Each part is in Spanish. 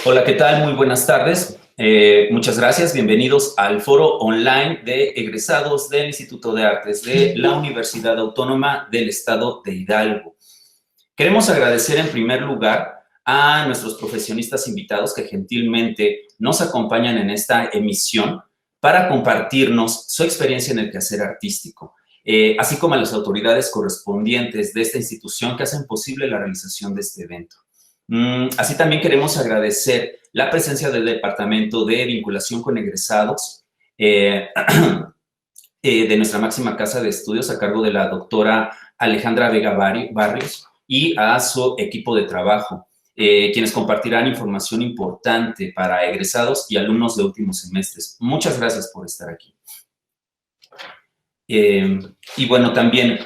Hola, ¿qué tal? Muy buenas tardes. Muchas gracias. Bienvenidos al foro online de egresados del Instituto de Artes de la Universidad Autónoma del Estado de Hidalgo. Queremos agradecer en primer lugar a nuestros profesionistas invitados que gentilmente nos acompañan en esta emisión para compartirnos su experiencia en el quehacer artístico, así como a las autoridades correspondientes de esta institución que hacen posible la realización de este evento. Así también queremos agradecer la presencia del Departamento de Vinculación con Egresados de nuestra máxima casa de estudios a cargo de la doctora Alejandra Vega Barrios y a su equipo de trabajo, quienes compartirán información importante para egresados y alumnos de últimos semestres. Muchas gracias por estar aquí. Y bueno, también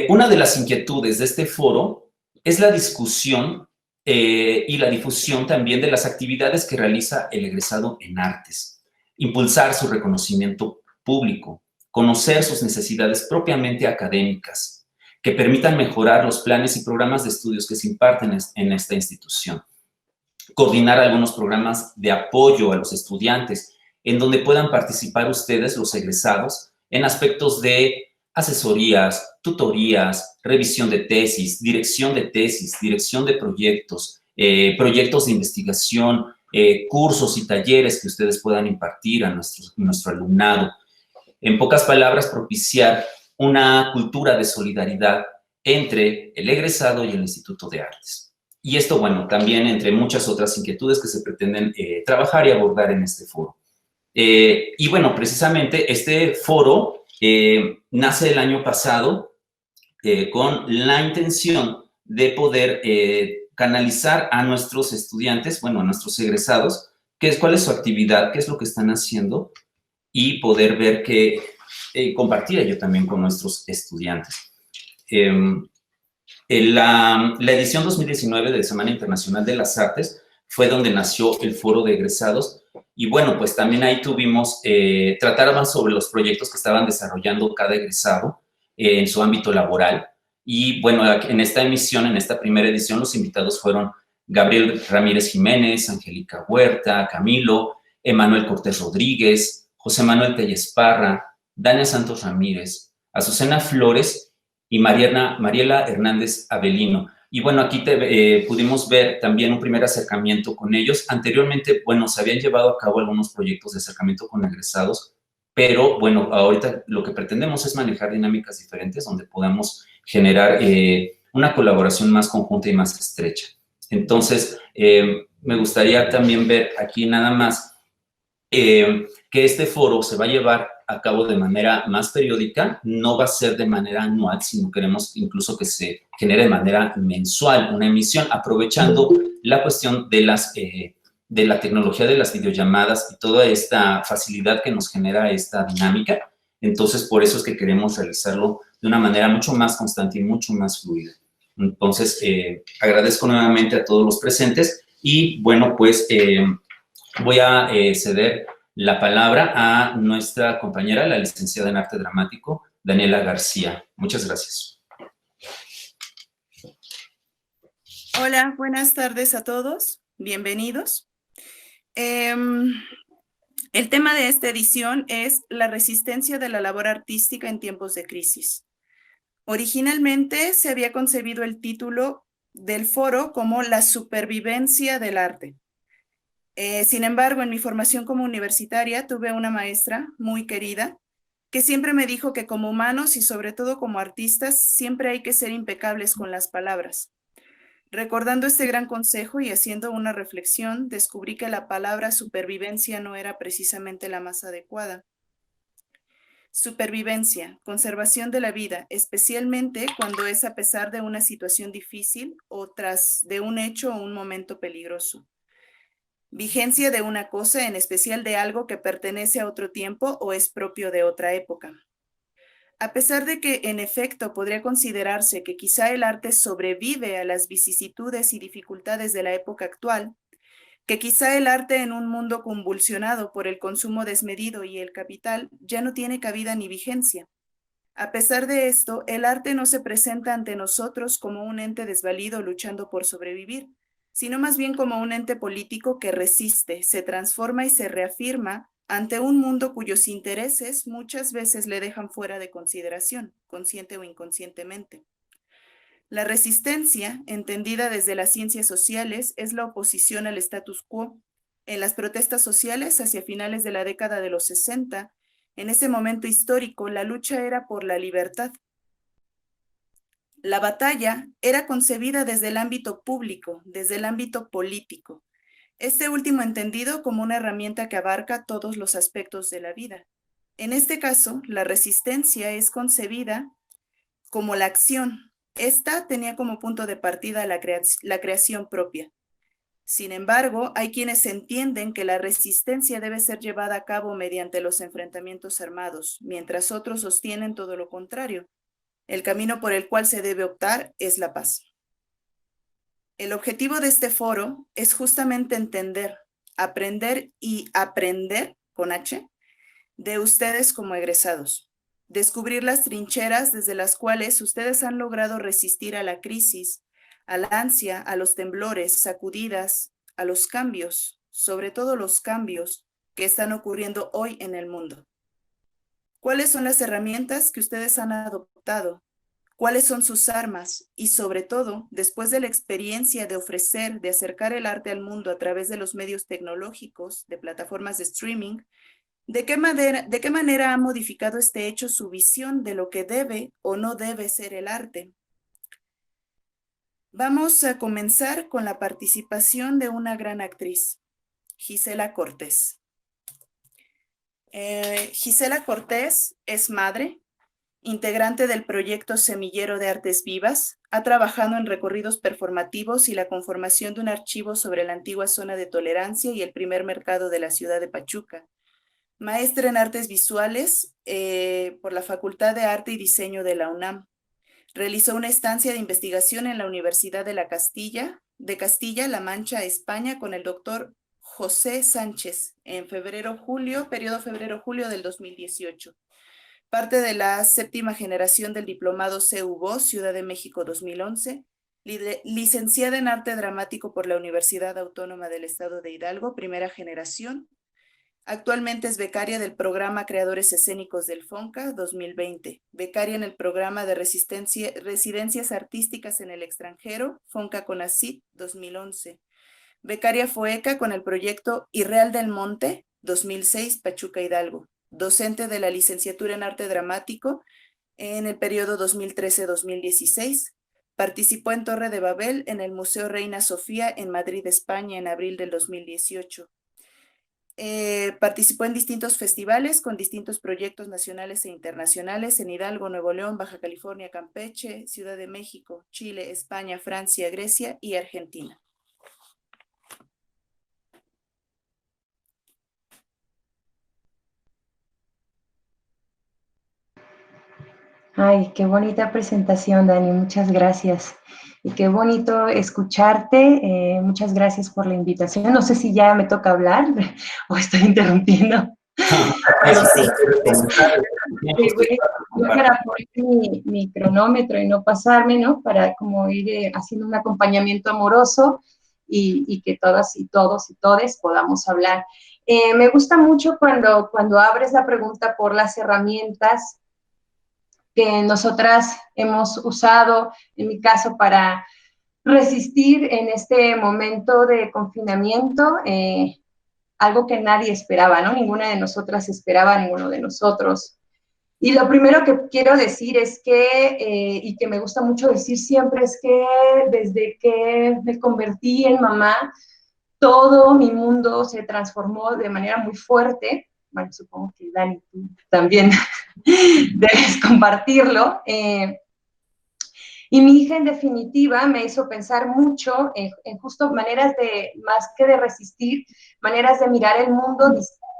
una de las inquietudes de este foro es la discusión y la difusión también de las actividades que realiza el egresado en artes, impulsar su reconocimiento público, conocer sus necesidades propiamente académicas, que permitan mejorar los planes y programas de estudios que se imparten en esta institución, coordinar algunos programas de apoyo a los estudiantes, en donde puedan participar ustedes, los egresados, en aspectos de asesorías, tutorías, revisión de tesis, dirección de proyectos, proyectos de investigación, cursos y talleres que ustedes puedan impartir a nuestro alumnado. En pocas palabras, propiciar una cultura de solidaridad entre el egresado y el Instituto de Artes. Y esto, bueno, también entre muchas otras inquietudes que se pretenden trabajar y abordar en este foro. Y bueno, precisamente este foro nace el año pasado con la intención de poder canalizar a nuestros estudiantes, bueno, a nuestros egresados, cuál es su actividad, qué es lo que están haciendo y poder ver que compartir ello también con nuestros estudiantes. La edición 2019 de Semana Internacional de las Artes fue donde nació el foro de egresados y bueno, pues también ahí tuvimos, trataban sobre los proyectos que estaban desarrollando cada egresado en su ámbito laboral y bueno, en esta emisión, en esta primera edición, los invitados fueron Gabriel Ramírez Jiménez, Angélica Huerta, Camilo, Emanuel Cortés Rodríguez, José Manuel Tellez Parra, Dania Santos Ramírez, Azucena Flores y Mariela Hernández Avelino. Y bueno, aquí pudimos ver también un primer acercamiento con ellos. Anteriormente, bueno, se habían llevado a cabo algunos proyectos de acercamiento con egresados, pero bueno, ahorita lo que pretendemos es manejar dinámicas diferentes donde podamos generar una colaboración más conjunta y más estrecha. Entonces, me gustaría también ver aquí nada más que este foro se va a llevar a cabo de manera más periódica, no va a ser de manera anual, sino queremos incluso que se genere de manera mensual una emisión, aprovechando la cuestión de la tecnología de las videollamadas y toda esta facilidad que nos genera esta dinámica. Entonces, por eso es que queremos realizarlo de una manera mucho más constante y mucho más fluida. Entonces, agradezco nuevamente a todos los presentes y, bueno, pues voy a ceder la palabra a nuestra compañera, la licenciada en Arte Dramático, Daniela García. Muchas gracias. Hola, buenas tardes a todos. Bienvenidos. El tema de esta edición es la resistencia de la labor artística en tiempos de crisis. Originalmente se había concebido el título del foro como la supervivencia del arte. Sin embargo, en mi formación como universitaria tuve una maestra muy querida que siempre me dijo que como humanos y sobre todo como artistas siempre hay que ser impecables con las palabras. Recordando este gran consejo y haciendo una reflexión, descubrí que la palabra supervivencia no era precisamente la más adecuada. Supervivencia, conservación de la vida, especialmente cuando es a pesar de una situación difícil o tras de un hecho o un momento peligroso. Vigencia de una cosa, en especial de algo que pertenece a otro tiempo o es propio de otra época. A pesar de que, en efecto, podría considerarse que quizá el arte sobrevive a las vicisitudes y dificultades de la época actual, que quizá el arte en un mundo convulsionado por el consumo desmedido y el capital ya no tiene cabida ni vigencia. A pesar de esto, el arte no se presenta ante nosotros como un ente desvalido luchando por sobrevivir, sino más bien como un ente político que resiste, se transforma y se reafirma ante un mundo cuyos intereses muchas veces le dejan fuera de consideración, consciente o inconscientemente. La resistencia, entendida desde las ciencias sociales, es la oposición al status quo. En las protestas sociales hacia finales de la década de los 60, en ese momento histórico, la lucha era por la libertad. La batalla era concebida desde el ámbito público, desde el ámbito político. Este último entendido como una herramienta que abarca todos los aspectos de la vida. En este caso, la resistencia es concebida como la acción. Esta tenía como punto de partida la creación propia. Sin embargo, hay quienes entienden que la resistencia debe ser llevada a cabo mediante los enfrentamientos armados, mientras otros sostienen todo lo contrario. El camino por el cual se debe optar es la paz. El objetivo de este foro es justamente entender, aprender y aprender, con H, de ustedes como egresados. Descubrir las trincheras desde las cuales ustedes han logrado resistir a la crisis, a la ansia, a los temblores, sacudidas, a los cambios, sobre todo los cambios que están ocurriendo hoy en el mundo. ¿Cuáles son las herramientas que ustedes han adoptado? ¿Cuáles son sus armas? Y sobre todo, después de la experiencia de ofrecer, de acercar el arte al mundo a través de los medios tecnológicos, de plataformas de streaming, ¿de qué manera ha modificado este hecho su visión de lo que debe o no debe ser el arte? Vamos a comenzar con la participación de una gran actriz, Gisela Cortés. Gisela Cortés es madre, integrante del proyecto Semillero de Artes Vivas, ha trabajado en recorridos performativos y la conformación de un archivo sobre la antigua zona de tolerancia y el primer mercado de la ciudad de Pachuca. Maestra en Artes Visuales por la Facultad de Arte y Diseño de la UNAM. Realizó una estancia de investigación en la Universidad de Castilla-La Mancha, España, con el doctor José Sánchez en periodo febrero-julio del 2018. Parte de la séptima generación del diplomado CUVO, Ciudad de México 2011, licenciada en Arte Dramático por la Universidad Autónoma del Estado de Hidalgo, primera generación. Actualmente es becaria del programa Creadores Escénicos del FONCA 2020, becaria en el programa de Residencias Artísticas en el Extranjero, FONCA CONACYT 2011, becaria FOECA con el proyecto Irreal del Monte 2006, Pachuca Hidalgo, docente de la licenciatura en Arte Dramático en el periodo 2013-2016, participó en Torre de Babel en el Museo Reina Sofía en Madrid, España, en abril del 2018. Participó en distintos festivales con distintos proyectos nacionales e internacionales en Hidalgo, Nuevo León, Baja California, Campeche, Ciudad de México, Chile, España, Francia, Grecia y Argentina. Ay, qué bonita presentación, Dani, muchas gracias. Y qué bonito escucharte, muchas gracias por la invitación. No sé si ya me toca hablar o estoy interrumpiendo. Voy a poner mi cronómetro y no pasarme, ¿no? Para como ir haciendo un acompañamiento amoroso y que todas y todos y todes podamos hablar. Me gusta mucho cuando abres la pregunta por las herramientas que nosotras hemos usado, en mi caso, para resistir en este momento de confinamiento, algo que nadie esperaba, ¿no? Ninguna de nosotras esperaba, ninguno de nosotros. Y lo primero que quiero decir es que, y que me gusta mucho decir siempre, es que desde que me convertí en mamá, todo mi mundo se transformó de manera muy fuerte. Bueno, supongo que Dani, tú también debes compartirlo. Y mi hija, en definitiva, me hizo pensar mucho en justo maneras de, más que de resistir, maneras de mirar el mundo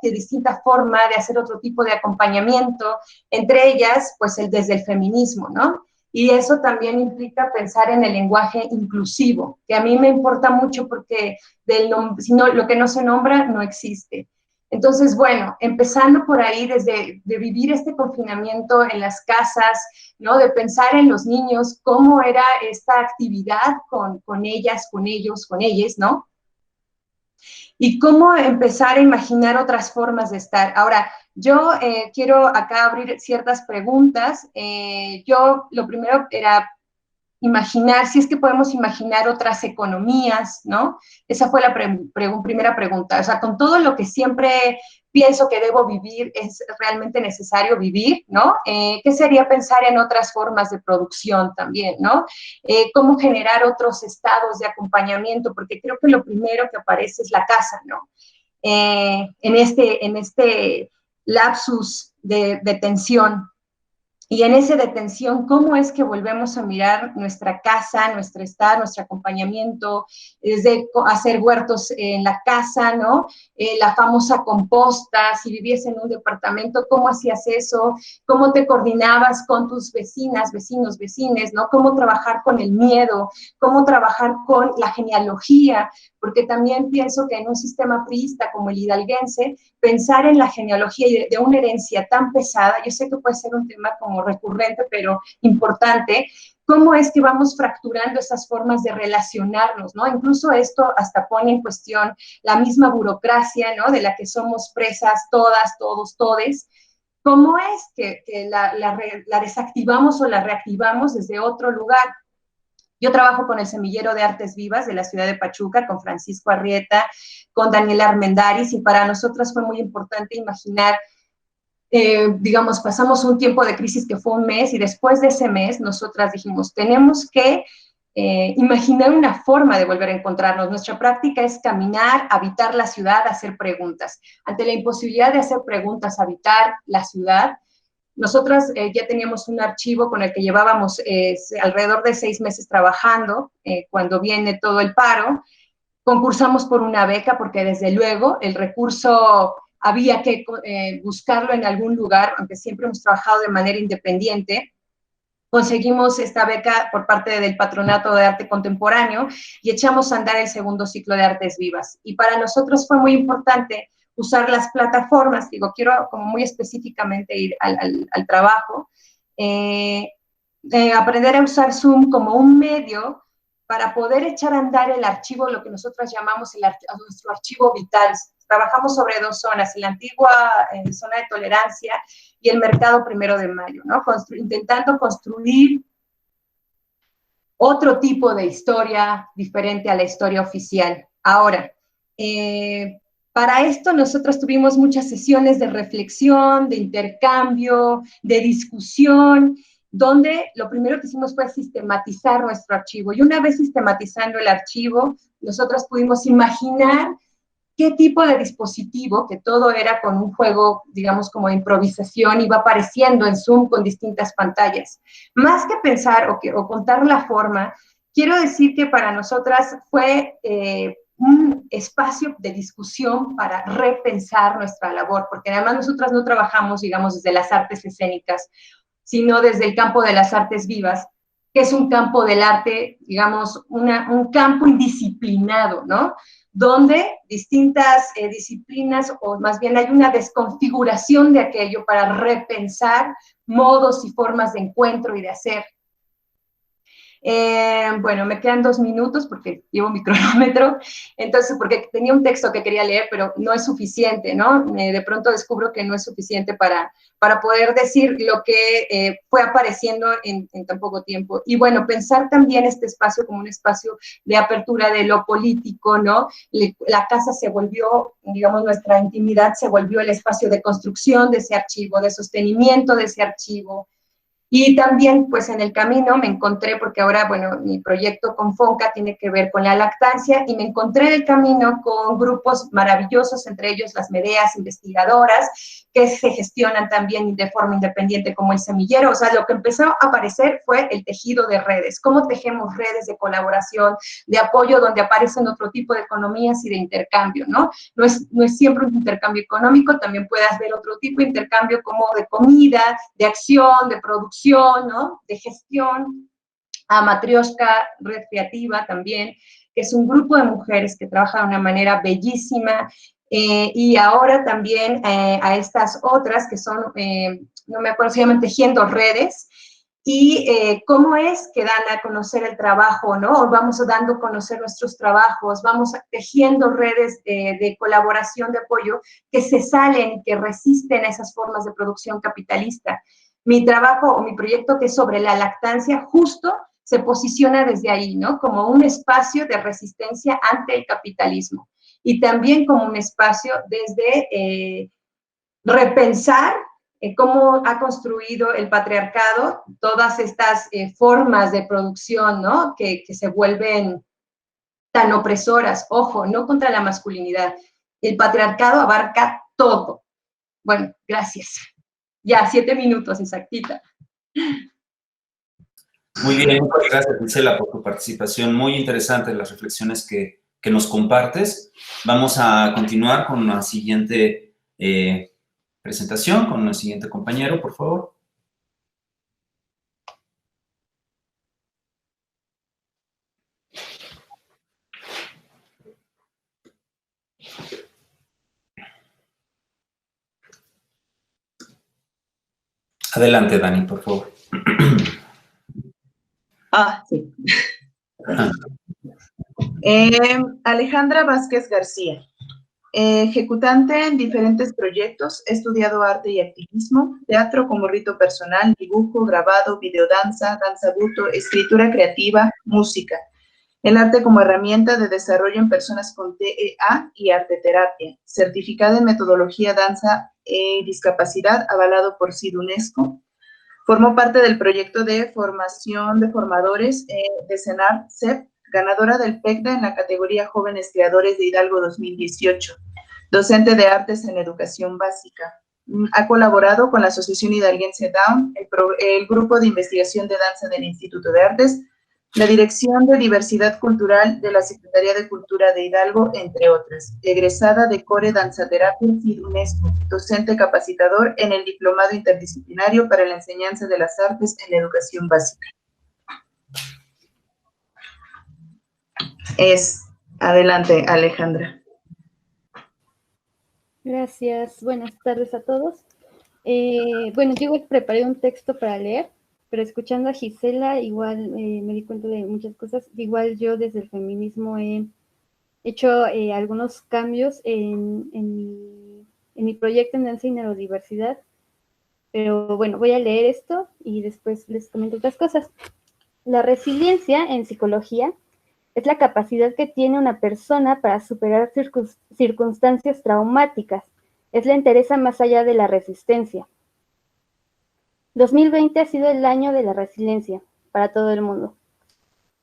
de distinta forma, de hacer otro tipo de acompañamiento, entre ellas, pues desde el feminismo, ¿no? Y eso también implica pensar en el lenguaje inclusivo, que a mí me importa mucho porque si no, lo que no se nombra no existe. Entonces, bueno, empezando por ahí, de vivir este confinamiento en las casas, ¿no? De pensar en los niños, cómo era esta actividad con ellas, con ellos, con ellas, ¿no? Y cómo empezar a imaginar otras formas de estar. Ahora, yo quiero acá abrir ciertas preguntas. Yo lo primero era imaginar, si es que podemos imaginar otras economías, ¿no? Esa fue la primera pregunta. O sea, con todo lo que siempre pienso que debo vivir, ¿es realmente necesario vivir, no? ¿Qué sería pensar en otras formas de producción también, no? ¿Cómo generar otros estados de acompañamiento? Porque creo que lo primero que aparece es la casa, ¿no? En este lapsus de tensión. Y en esa detención, ¿cómo es que volvemos a mirar nuestra casa, nuestro estar, nuestro acompañamiento, desde hacer huertos en la casa, ¿no? La famosa composta, si vivías en un departamento, ¿cómo hacías eso? ¿Cómo te coordinabas con tus vecinas, vecinos, vecines, ¿no? ¿Cómo trabajar con el miedo? ¿Cómo trabajar con la genealogía? Porque también pienso que en un sistema priista como el hidalguense, pensar en la genealogía de una herencia tan pesada, yo sé que puede ser un tema como recurrente, pero importante, cómo es que vamos fracturando esas formas de relacionarnos, ¿no? Incluso esto hasta pone en cuestión la misma burocracia, ¿no? De la que somos presas todas, todos, todes. ¿Cómo es que la desactivamos o la reactivamos desde otro lugar? Yo trabajo con el Semillero de Artes Vivas de la ciudad de Pachuca, con Francisco Arrieta, con Daniela Armendáriz, y para nosotras fue muy importante imaginar, digamos, pasamos un tiempo de crisis que fue un mes, y después de ese mes nosotras dijimos, tenemos que imaginar una forma de volver a encontrarnos. Nuestra práctica es caminar, habitar la ciudad, hacer preguntas. Ante la imposibilidad de hacer preguntas, habitar la ciudad, nosotras ya teníamos un archivo con el que llevábamos alrededor de 6 meses trabajando, cuando viene todo el paro. Concursamos por una beca porque desde luego el recurso había que buscarlo en algún lugar, aunque siempre hemos trabajado de manera independiente. Conseguimos esta beca por parte del Patronato de Arte Contemporáneo y echamos a andar el segundo ciclo de Artes Vivas. Y para nosotros fue muy importante usar las plataformas, digo, quiero como muy específicamente ir al trabajo, aprender a usar Zoom como un medio para poder echar a andar el archivo, lo que nosotros llamamos nuestro archivo vital. Trabajamos sobre 2 zonas, la antigua zona de tolerancia y el mercado 1 de Mayo, ¿no? Intentando construir otro tipo de historia diferente a la historia oficial. Ahora, para esto nosotros tuvimos muchas sesiones de reflexión, de intercambio, de discusión, donde lo primero que hicimos fue sistematizar nuestro archivo. Y una vez sistematizando el archivo, nosotros pudimos imaginar qué tipo de dispositivo, que todo era con un juego, digamos, como de improvisación, iba apareciendo en Zoom con distintas pantallas. Más que pensar o contar la forma, quiero decir que para nosotras fue un espacio de discusión para repensar nuestra labor, porque además nosotras no trabajamos, digamos, desde las artes escénicas, sino desde el campo de las artes vivas, que es un campo del arte, digamos, un campo indisciplinado, ¿no? Donde distintas disciplinas, o más bien hay una desconfiguración de aquello para repensar modos y formas de encuentro y de hacer. Bueno, me quedan 2 minutos porque llevo mi cronómetro, entonces, porque tenía un texto que quería leer, pero no es suficiente, ¿no? De pronto descubro que no es suficiente para poder decir lo que fue apareciendo en tan poco tiempo. Y bueno, pensar también este espacio como un espacio de apertura de lo político, ¿no? La casa se volvió, digamos, nuestra intimidad se volvió el espacio de construcción de ese archivo, de sostenimiento de ese archivo. Y también, pues, en el camino me encontré, porque ahora, bueno, mi proyecto con FONCA tiene que ver con la lactancia, y me encontré en el camino con grupos maravillosos, entre ellos las Medeas investigadoras, que se gestionan también de forma independiente como el Semillero. O sea, lo que empezó a aparecer fue el tejido de redes, cómo tejemos redes de colaboración, de apoyo, donde aparecen otro tipo de economías y de intercambio, ¿no? No es siempre un intercambio económico, también puedes ver otro tipo de intercambio como de comida, de acción, de producción, producción, ¿no? De gestión, a Matrioshka Red Creativa también, que es un grupo de mujeres que trabaja de una manera bellísima, y ahora también a estas otras que son, no me acuerdo, se llaman Tejiendo Redes, y cómo es que dan a conocer el trabajo, ¿no? Vamos dando a conocer nuestros trabajos, vamos tejiendo redes de colaboración, de apoyo, que se salen, que resisten a esas formas de producción capitalista. Mi trabajo o mi proyecto, que es sobre la lactancia, justo se posiciona desde ahí, ¿no? Como un espacio de resistencia ante el capitalismo y también como un espacio desde repensar cómo ha construido el patriarcado todas estas formas de producción, ¿no? Que se vuelven tan opresoras. Ojo, no contra la masculinidad. El patriarcado abarca todo. Bueno, gracias. Ya, 7 minutos, exactita. Muy bien, muchas gracias, Gisela, por tu participación. Muy interesante las reflexiones que nos compartes. Vamos a continuar con la siguiente presentación, con el siguiente compañero, por favor. Adelante, Dani, por favor. Sí. Alejandra Vázquez García, ejecutante en diferentes proyectos, he estudiado arte y activismo, teatro como rito personal, dibujo, grabado, videodanza, danza buto, escritura creativa, música. El arte como herramienta de desarrollo en personas con TEA y arte terapia, certificada en metodología danza y discapacidad, avalado por CID UNESCO. Formó parte del proyecto de formación de formadores de CENAR CEP, ganadora del PECDA en la categoría Jóvenes Creadores de Hidalgo 2018, docente de artes en educación básica. Ha colaborado con la Asociación Hidalguense Down, el Grupo de Investigación de Danza del Instituto de Artes, la Dirección de Diversidad Cultural de la Secretaría de Cultura de Hidalgo, entre otras. Egresada de Core Danzaterapia CID UNESCO, docente capacitador en el Diplomado Interdisciplinario para la Enseñanza de las Artes en la Educación Básica. Adelante, Alejandra. Gracias. Buenas tardes a todos. Bueno, yo igual preparé un texto para leer, pero escuchando a Gisela igual me di cuenta de muchas cosas. Igual yo desde el feminismo he hecho algunos cambios en mi proyecto en danza y neurodiversidad, pero bueno, voy a leer esto y después les comento otras cosas. La resiliencia en psicología es la capacidad que tiene una persona para superar circunstancias traumáticas. Es la entereza más allá de la resistencia. 2020 ha sido el año de la resiliencia para todo el mundo.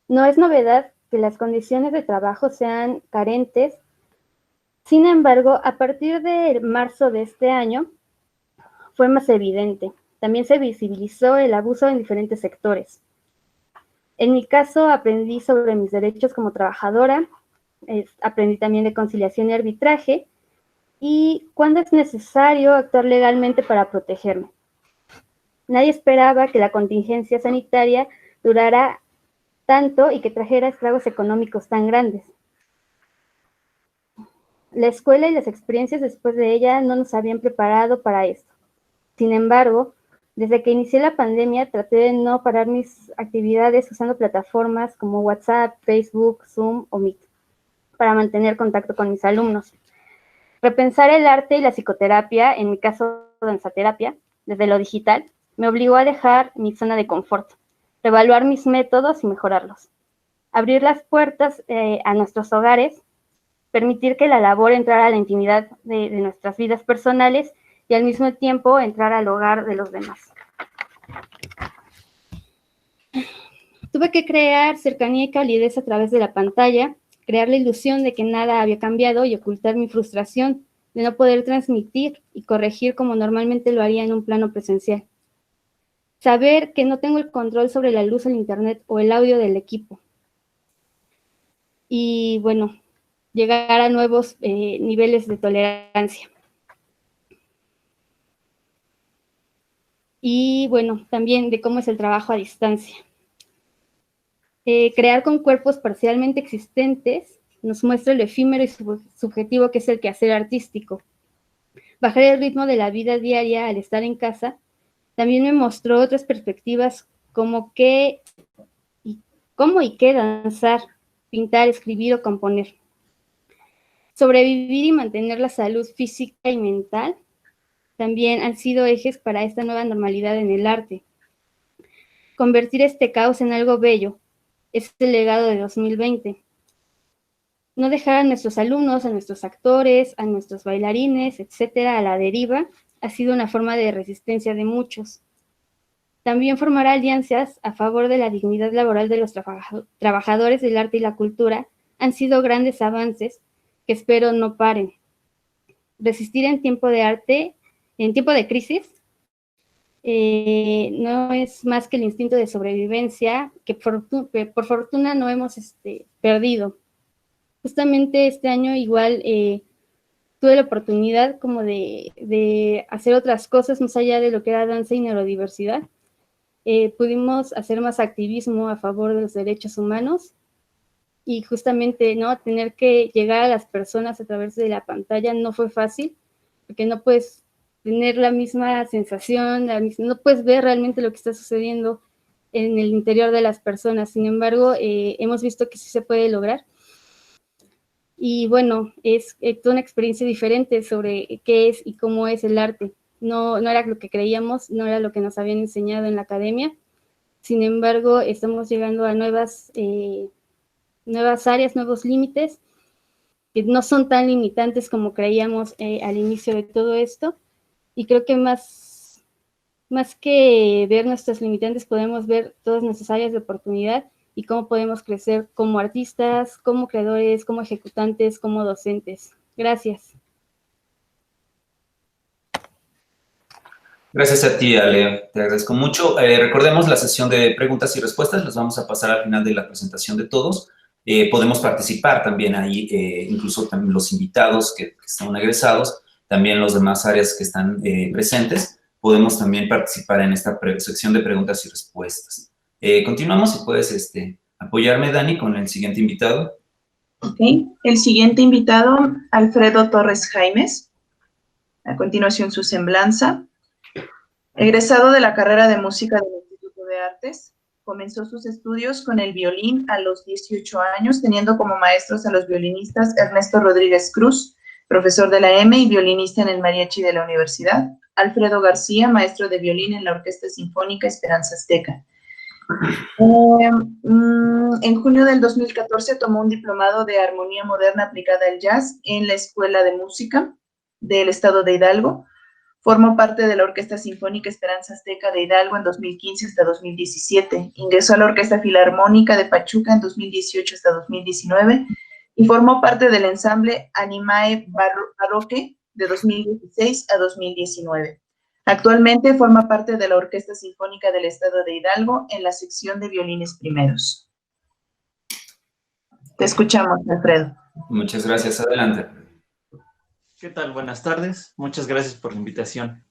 No es novedad que las condiciones de trabajo sean carentes. Sin embargo, a partir de marzo de este año fue más evidente. También se visibilizó el abuso en diferentes sectores. En mi caso, aprendí sobre mis derechos como trabajadora, aprendí también de conciliación y arbitraje, y cuándo es necesario actuar legalmente para protegerme. Nadie esperaba que la contingencia sanitaria durara tanto y que trajera estragos económicos tan grandes. La escuela y las experiencias después de ella no nos habían preparado para esto. Sin embargo, desde que inicié la pandemia traté de no parar mis actividades usando plataformas como WhatsApp, Facebook, Zoom o Meet para mantener contacto con mis alumnos. Repensar el arte y la psicoterapia, en mi caso danzaterapia, desde lo digital, me obligó a dejar mi zona de confort, reevaluar mis métodos y mejorarlos. Abrir las puertas a nuestros hogares, permitir que la labor entrara a la intimidad de nuestras vidas personales y al mismo tiempo entrar al hogar de los demás. Tuve que crear cercanía y calidez a través de la pantalla, crear la ilusión de que nada había cambiado y ocultar mi frustración de no poder transmitir y corregir como normalmente lo haría en un plano presencial. Saber que no tengo el control sobre la luz, el internet o el audio del equipo. Y bueno, llegar a nuevos niveles de tolerancia. y bueno, también de cómo es el trabajo a distancia. Crear con cuerpos parcialmente existentes nos muestra lo efímero y subjetivo que es el quehacer artístico. Bajar el ritmo de la vida diaria al estar en casa también me mostró otras perspectivas como cómo y qué danzar, pintar, escribir o componer. Sobrevivir y mantener la salud física y mental también han sido ejes para esta nueva normalidad en el arte. Convertir este caos en algo bello es el legado de 2020. No dejar a nuestros alumnos, a nuestros actores, a nuestros bailarines, etcétera, a la deriva, ha sido una forma de resistencia de muchos. También formar alianzas a favor de la dignidad laboral de los trabajadores del arte y la cultura han sido grandes avances que espero no paren. Resistir en tiempo de crisis, no es más que el instinto de sobrevivencia que por fortuna no hemos perdido. Justamente este año igual tuve la oportunidad como de hacer otras cosas más allá de lo que era danza y neurodiversidad. Pudimos hacer más activismo a favor de los derechos humanos y justamente no tener que llegar a las personas a través de la pantalla no fue fácil, porque no puedes tener la misma sensación, no puedes ver realmente lo que está sucediendo en el interior de las personas. Sin embargo, hemos visto que sí se puede lograr. Y bueno, es toda una experiencia diferente sobre qué es y cómo es el arte. No era lo que creíamos, no era lo que nos habían enseñado en la academia. Sin embargo, estamos llegando a nuevas áreas, nuevos límites, que no son tan limitantes como creíamos al inicio de todo esto. Y creo que más que ver nuestros limitantes, podemos ver todas nuestras áreas de oportunidad y cómo podemos crecer como artistas, como creadores, como ejecutantes, como docentes. Gracias. Gracias a ti, Ale. Te agradezco mucho. Recordemos la sesión de preguntas y respuestas. Las vamos a pasar al final de la presentación de todos. Podemos participar también ahí, incluso también los invitados que están egresados, también los demás áreas que están presentes. Podemos también participar en esta sección de preguntas y respuestas. Continuamos y puedes apoyarme, Dani, con el siguiente invitado. Ok, el siguiente invitado, Alfredo Torres Jaimes. A continuación, su semblanza. Egresado de la carrera de música del Instituto de Artes, comenzó sus estudios con el violín a los 18 años, teniendo como maestros a los violinistas Ernesto Rodríguez Cruz, profesor de la EME y violinista en el mariachi de la universidad, Alfredo García, maestro de violín en la Orquesta Sinfónica Esperanza Azteca. En junio del 2014 tomó un diplomado de armonía moderna aplicada al jazz en la Escuela de Música del Estado de Hidalgo. Formó parte de la Orquesta Sinfónica Esperanza Azteca de Hidalgo en 2015 hasta 2017. Ingresó a la Orquesta Filarmónica de Pachuca en 2018 hasta 2019 y formó parte del ensamble Animae Baroque de 2016 a 2019. Actualmente forma parte de la Orquesta Sinfónica del Estado de Hidalgo en la sección de violines primeros. Te escuchamos, Alfredo. Muchas gracias. Adelante. ¿Qué tal? Buenas tardes. Muchas gracias por la invitación.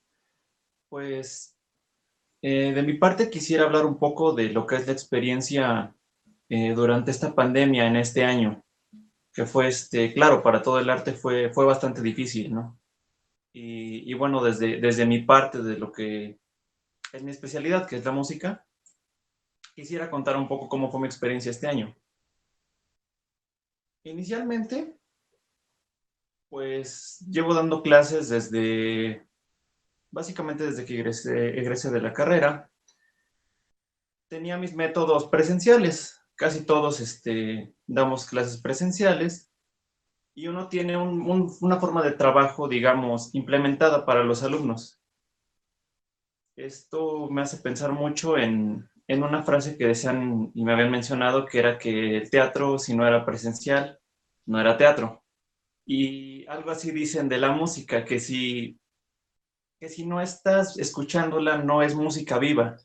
Pues, de mi parte quisiera hablar un poco de lo que es la experiencia durante esta pandemia en este año, que fue, claro, para todo el arte fue bastante difícil, ¿no? Y bueno, desde mi parte, de lo que es mi especialidad, que es la música, quisiera contar un poco cómo fue mi experiencia este año. Inicialmente, pues llevo dando clases básicamente desde que egresé de la carrera. Tenía mis métodos presenciales, casi todos damos clases presenciales, y uno tiene una forma de trabajo, digamos, implementada para los alumnos. Esto me hace pensar mucho en una frase que decían y me habían mencionado, que era que el teatro, si no era presencial, no era teatro. Y algo así dicen de la música, que si no estás escuchándola, no es música viva.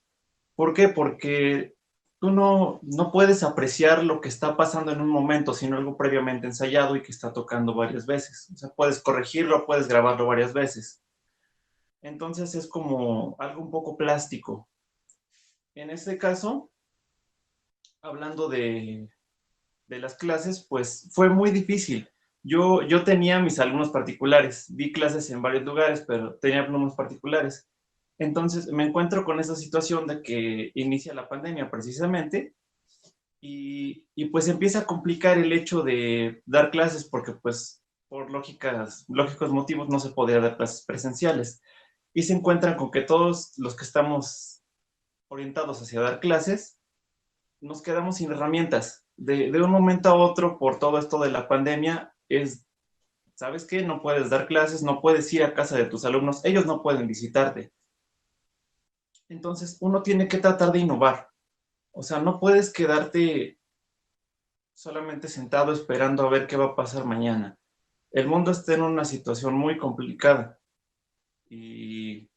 ¿Por qué? Porque tú no puedes apreciar lo que está pasando en un momento, sino algo previamente ensayado y que está tocando varias veces. O sea, puedes corregirlo, puedes grabarlo varias veces. Entonces es como algo un poco plástico. En este caso, hablando de las clases, pues fue muy difícil. Yo tenía mis alumnos particulares, di clases en varios lugares, pero tenía alumnos particulares. Entonces me encuentro con esa situación de que inicia la pandemia precisamente y pues empieza a complicar el hecho de dar clases porque pues por lógicos motivos no se podía dar clases presenciales. Y se encuentran con que todos los que estamos orientados hacia dar clases, nos quedamos sin herramientas. De un momento a otro, por todo esto de la pandemia, ¿sabes qué? No puedes dar clases, no puedes ir a casa de tus alumnos, ellos no pueden visitarte. Entonces, uno tiene que tratar de innovar. O sea, no puedes quedarte solamente sentado esperando a ver qué va a pasar mañana. El mundo está en una situación muy complicada. Y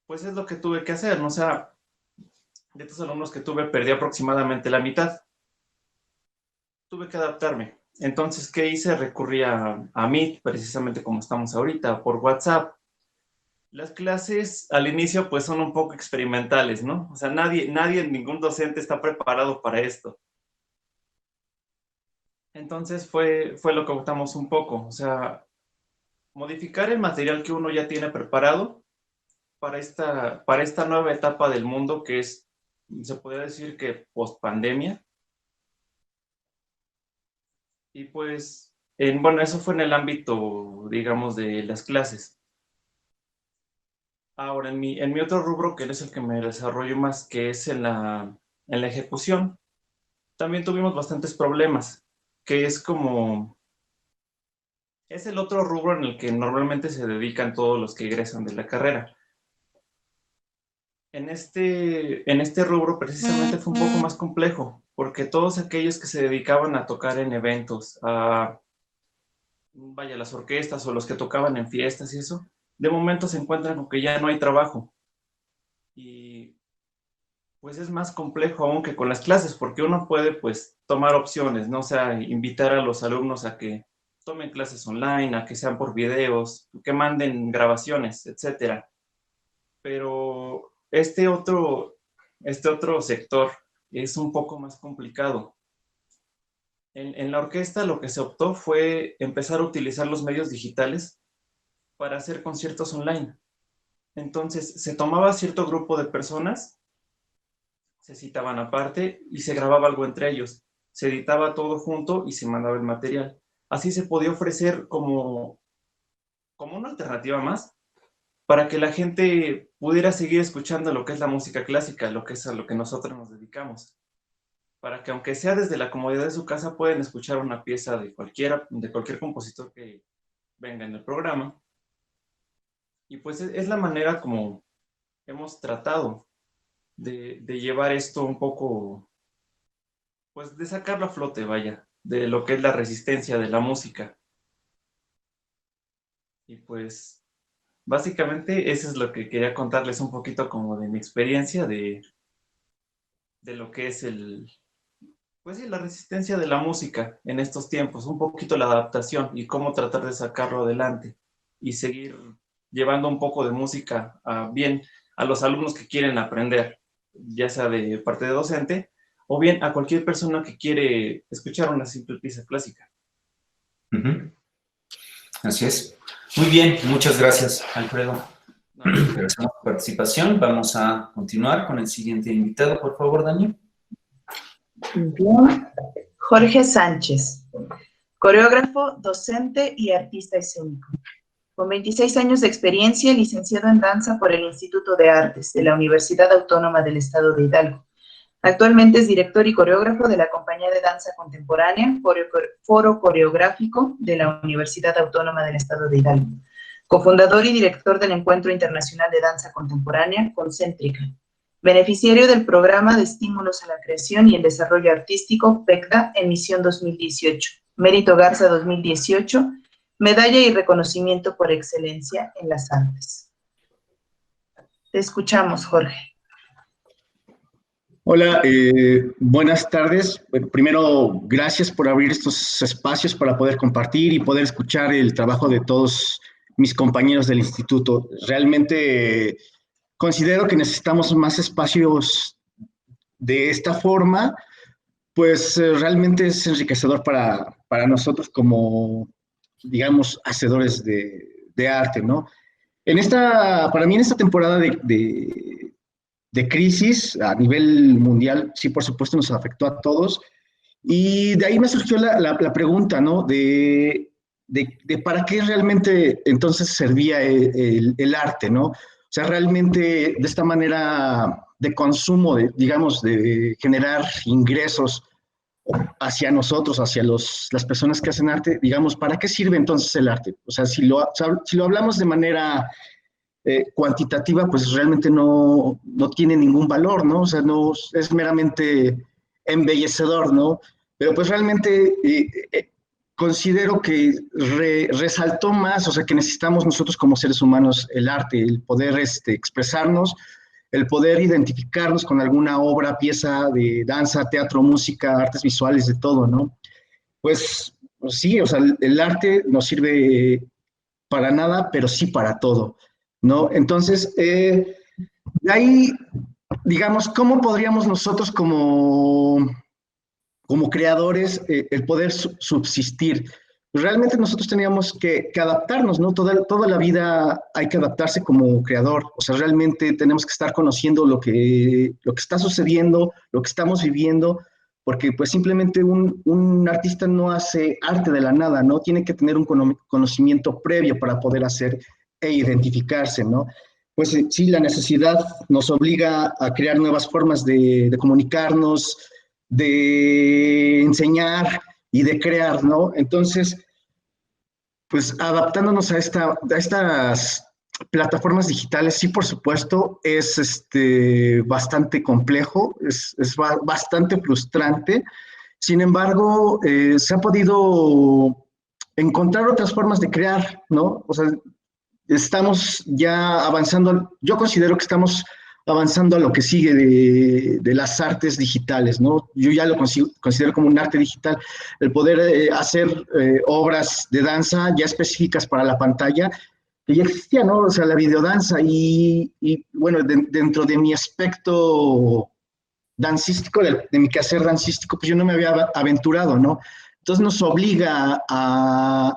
pues es lo que tuve que hacer, ¿no? O sea, de estos alumnos que tuve, perdí aproximadamente la mitad. Tuve que adaptarme. Entonces, ¿qué hice? Recurrí a Meet, precisamente como estamos ahorita, por WhatsApp. Las clases al inicio pues son un poco experimentales, ¿no? O sea, ningún docente está preparado para esto. Entonces fue lo que optamos un poco, o sea, modificar el material que uno ya tiene preparado para esta nueva etapa del mundo que es, se podría decir que post-pandemia. Y pues, bueno, eso fue en el ámbito, digamos, de las clases. Ahora, en mi otro rubro, que es el que me desarrollo más, que es en la ejecución, también tuvimos bastantes problemas, que es el otro rubro en el que normalmente se dedican todos los que egresan de la carrera. En este rubro precisamente fue un poco más complejo, porque todos aquellos que se dedicaban a tocar en eventos, las orquestas o los que tocaban en fiestas y eso, de momento se encuentran con que ya no hay trabajo. Y pues es más complejo aún que con las clases, porque uno puede pues tomar opciones, ¿no? O sea, invitar a los alumnos a que tomen clases online, a que sean por videos, que manden grabaciones, etcétera. Pero este otro sector es un poco más complicado. En la orquesta lo que se optó fue empezar a utilizar los medios digitales para hacer conciertos online. Entonces, se tomaba cierto grupo de personas, se citaban aparte y se grababa algo entre ellos. Se editaba todo junto y se mandaba el material. Así se podía ofrecer como una alternativa más para que la gente pudiera seguir escuchando lo que es la música clásica, lo que es a lo que nosotros nos dedicamos. Para que aunque sea desde la comodidad de su casa, pueden escuchar una pieza de cualquier compositor que venga en el programa. Y pues es la manera como hemos tratado de llevar esto un poco, pues de sacarlo a flote, vaya, de lo que es la resistencia de la música. Y pues básicamente eso es lo que quería contarles un poquito como de mi experiencia de lo que es la resistencia de la música en estos tiempos, un poquito la adaptación y cómo tratar de sacarlo adelante y seguir llevando un poco de música a los alumnos que quieren aprender, ya sea de parte de docente o bien a cualquier persona que quiere escuchar una simple pieza clásica. Así es. Muy bien, muchas gracias, Alfredo. Gracias por su participación. Vamos a continuar con el siguiente invitado, por favor, Daniel. Bien. Jorge Sánchez, coreógrafo, docente y artista escénico. Con 26 años de experiencia, licenciado en danza por el Instituto de Artes de la Universidad Autónoma del Estado de Hidalgo. Actualmente es director y coreógrafo de la Compañía de Danza Contemporánea, Foro Coreográfico de la Universidad Autónoma del Estado de Hidalgo. Cofundador y director del Encuentro Internacional de Danza Contemporánea, Concéntrica. Beneficiario del Programa de Estímulos a la Creación y el Desarrollo Artístico, PECDA, emisión 2018. Mérito Garza 2018, medalla y reconocimiento por excelencia en las artes. Te escuchamos, Jorge. Hola, buenas tardes. Primero, gracias por abrir estos espacios para poder compartir y poder escuchar el trabajo de todos mis compañeros del instituto. Realmente considero que necesitamos más espacios de esta forma, pues realmente es enriquecedor para nosotros como, digamos, hacedores de arte, ¿no? Para mí en esta temporada de crisis a nivel mundial, sí, por supuesto, nos afectó a todos. Y de ahí me surgió la pregunta, ¿no? De para qué realmente entonces servía el arte, ¿no? O sea, realmente de esta manera de consumo, digamos, de generar ingresos hacia nosotros, hacia las personas que hacen arte, digamos, ¿para qué sirve entonces el arte? O sea, si lo hablamos de manera cuantitativa, pues realmente no tiene ningún valor, ¿no? O sea, no es meramente embellecedor, ¿no? Pero pues realmente considero que resaltó más, o sea, que necesitamos nosotros como seres humanos el arte, el poder expresarnos, el poder identificarnos con alguna obra, pieza de danza, teatro, música, artes visuales, de todo, ¿no? Pues sí, o sea, el arte no sirve para nada, pero sí para todo, ¿no? Entonces, de ahí, digamos, ¿cómo podríamos nosotros como creadores el poder subsistir? Realmente nosotros teníamos que adaptarnos, ¿no? Toda la vida hay que adaptarse como creador, o sea, realmente tenemos que estar conociendo lo que está sucediendo, lo que estamos viviendo, porque pues simplemente un artista no hace arte de la nada, ¿no? Tiene que tener un conocimiento previo para poder hacer e identificarse, ¿no? Pues sí, la necesidad nos obliga a crear nuevas formas de comunicarnos, de enseñar y de crear, ¿no? Entonces, pues adaptándonos a estas plataformas digitales, sí, por supuesto, es bastante complejo, es bastante frustrante. Sin embargo, se ha podido encontrar otras formas de crear, ¿no? O sea, estamos ya avanzando, yo considero que estamos avanzando a lo que sigue de las artes digitales, ¿no? Yo ya lo considero como un arte digital, el poder hacer obras de danza ya específicas para la pantalla, que ya existía, ¿no? O sea, la videodanza y bueno, dentro de mi aspecto dancístico, de mi quehacer dancístico, pues yo no me había aventurado, ¿no? Entonces nos obliga a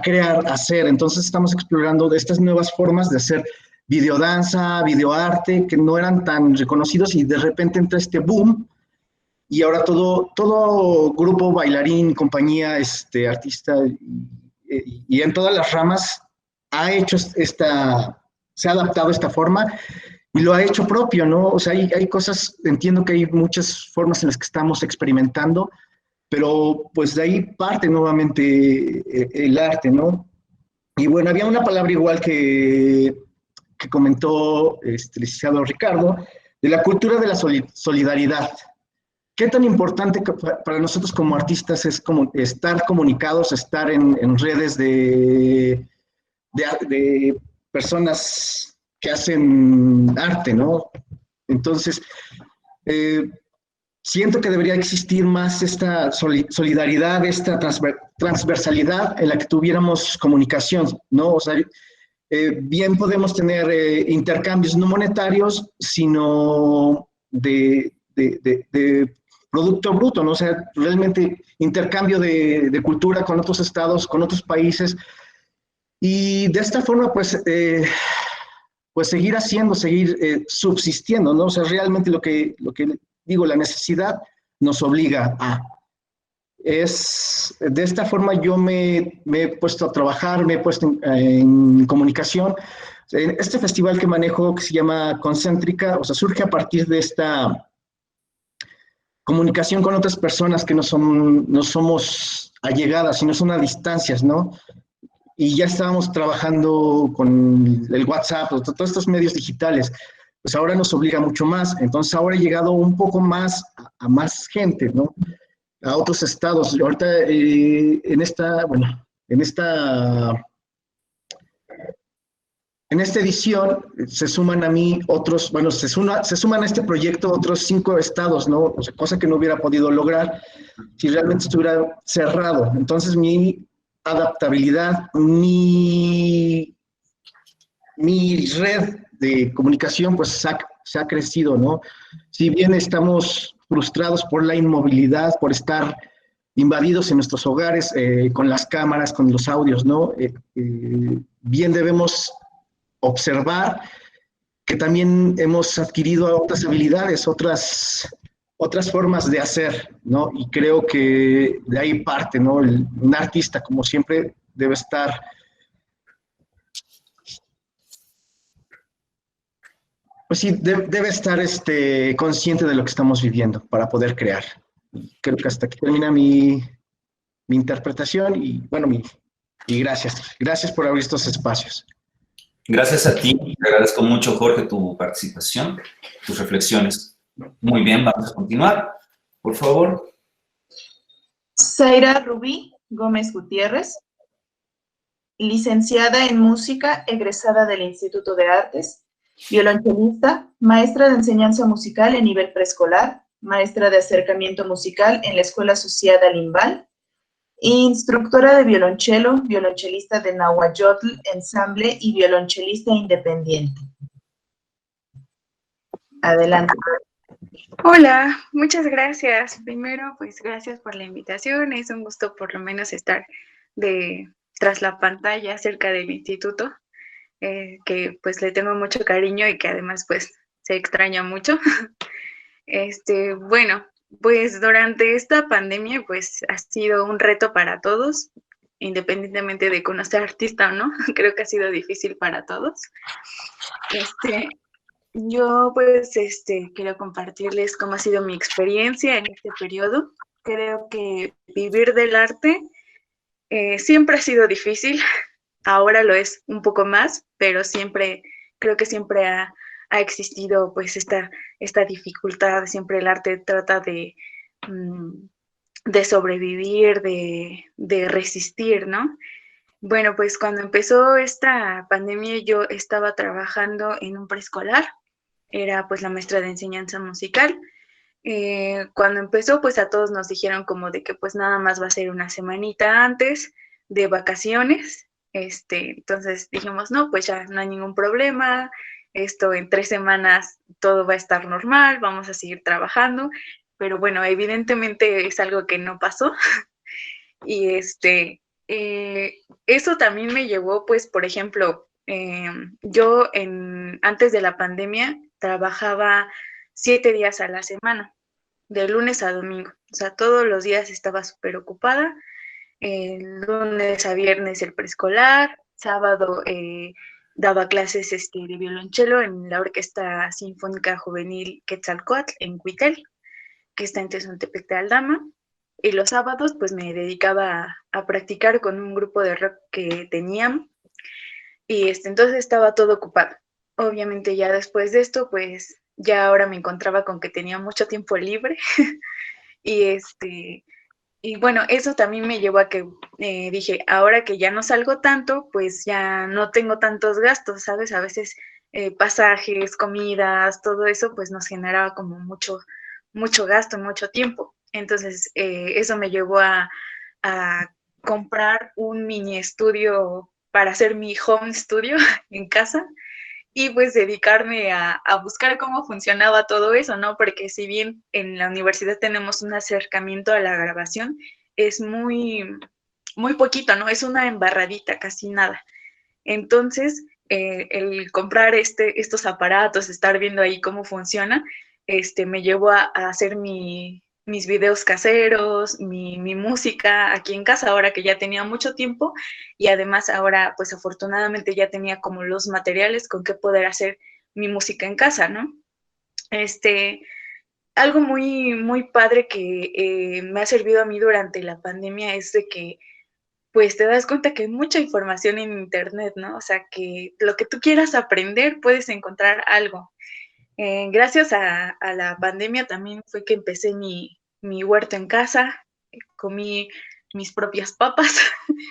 crear, a hacer, entonces estamos explorando estas nuevas formas de hacer videodanza, videoarte, que no eran tan reconocidos y de repente entra este boom y ahora todo grupo, bailarín, compañía, artista y en todas las ramas ha hecho se ha adaptado a esta forma y lo ha hecho propio, ¿no? O sea, hay cosas, entiendo que hay muchas formas en las que estamos experimentando, pero pues de ahí parte nuevamente el arte, ¿no? Y bueno, había una palabra igual que comentó el licenciado Ricardo, de la cultura de la solidaridad. ¿Qué tan importante para nosotros como artistas es como estar comunicados, estar en redes de personas que hacen arte, ¿no? Entonces, siento que debería existir más esta solidaridad, esta transversalidad en la que tuviéramos comunicación, ¿no? O sea, bien podemos tener intercambios no monetarios, sino de producto bruto, ¿no? O sea, realmente intercambio de cultura con otros estados, con otros países, y de esta forma, pues seguir subsistiendo, ¿no? O sea, realmente lo que digo, la necesidad nos obliga a. De esta forma yo me he puesto a trabajar, me he puesto en comunicación. Este festival que manejo, que se llama Concéntrica, o sea, surge a partir de esta comunicación con otras personas que no somos allegadas, sino son a distancias, ¿no? Y ya estábamos trabajando con el WhatsApp, todos estos medios digitales, pues ahora nos obliga mucho más. Entonces ahora he llegado un poco más a más gente, ¿no? A otros estados. Ahorita en esta edición se suman a mí otros, bueno, se suman a este proyecto otros 5 estados, ¿no? O sea, cosa que no hubiera podido lograr si realmente estuviera cerrado. Entonces mi adaptabilidad, mi mi red de comunicación pues se ha crecido, ¿no? Si bien estamos frustrados por la inmovilidad, por estar invadidos en nuestros hogares con las cámaras, con los audios, ¿no? Bien debemos observar que también hemos adquirido otras habilidades, otras formas de hacer, ¿no? Y creo que de ahí parte, ¿no? Un artista, como siempre, debe estar pues sí, debe estar consciente de lo que estamos viviendo para poder crear. Creo que hasta aquí termina mi interpretación y bueno, y gracias. Gracias por abrir estos espacios. Gracias a ti. Te agradezco mucho, Jorge, tu participación, tus reflexiones. Muy bien, vamos a continuar. Por favor. Zaira Rubí Gómez Gutiérrez, licenciada en música, egresada del Instituto de Artes, violonchelista, maestra de enseñanza musical en nivel preescolar, maestra de acercamiento musical en la Escuela Asociada Limbal, instructora de violonchelo, violonchelista de Nahuayotl Ensamble y violonchelista independiente. Adelante. Hola, muchas gracias. Primero, pues gracias por la invitación. Es un gusto por lo menos estar tras la pantalla cerca del instituto, que pues le tengo mucho cariño y que además pues se extraña mucho. Bueno, pues durante esta pandemia pues ha sido un reto para todos, independientemente de conocer artista o no. Creo que ha sido difícil para todos. Yo pues quiero compartirles cómo ha sido mi experiencia en este periodo. Creo que vivir del arte siempre ha sido difícil, ahora lo es un poco más, pero creo que siempre ha existido pues esta dificultad. Siempre el arte trata de sobrevivir, de resistir, ¿no? Bueno, pues cuando empezó esta pandemia yo estaba trabajando en un preescolar. Era pues la maestra de enseñanza musical. Cuando empezó, pues a todos nos dijeron como de que pues nada más va a ser una semanita antes de vacaciones. Entonces dijimos, no, pues ya no hay ningún problema, en 3 semanas todo va a estar normal, vamos a seguir trabajando, pero bueno, evidentemente es algo que no pasó. Y eso también me llevó, pues, por ejemplo, yo antes de la pandemia trabajaba 7 días a la semana, de lunes a domingo. O sea, todos los días estaba súper ocupada. Lunes a viernes el preescolar, sábado daba clases de violonchelo en la Orquesta Sinfónica Juvenil Quetzalcóatl en Cuitel, que está en Tezontepec de Aldama. Y los sábados pues me dedicaba a practicar con un grupo de rock que teníamos. Y entonces estaba todo ocupado. Obviamente ya después de esto pues ya ahora me encontraba con que tenía mucho tiempo libre. Y bueno, eso también me llevó a que dije, ahora que ya no salgo tanto, pues ya no tengo tantos gastos, ¿sabes? A veces pasajes, comidas, todo eso pues nos generaba como mucho gasto, mucho tiempo. Entonces eso me llevó a comprar un mini estudio para hacer mi home studio en casa y pues dedicarme a buscar cómo funcionaba todo eso, ¿no? Porque si bien en la universidad tenemos un acercamiento a la grabación, es muy poquito, ¿no? Es una embarradita, casi nada. Entonces, el comprar estos aparatos, estar viendo ahí cómo funciona, me llevó a hacer mis videos caseros, mi música aquí en casa, ahora que ya tenía mucho tiempo, y además ahora, pues afortunadamente ya tenía como los materiales con que poder hacer mi música en casa, ¿no? Algo muy padre que me ha servido a mí durante la pandemia es de que pues te das cuenta que hay mucha información en internet, ¿no? O sea, que lo que tú quieras aprender puedes encontrar algo. Gracias a la pandemia también fue que empecé mi huerto en casa, comí mis propias papas.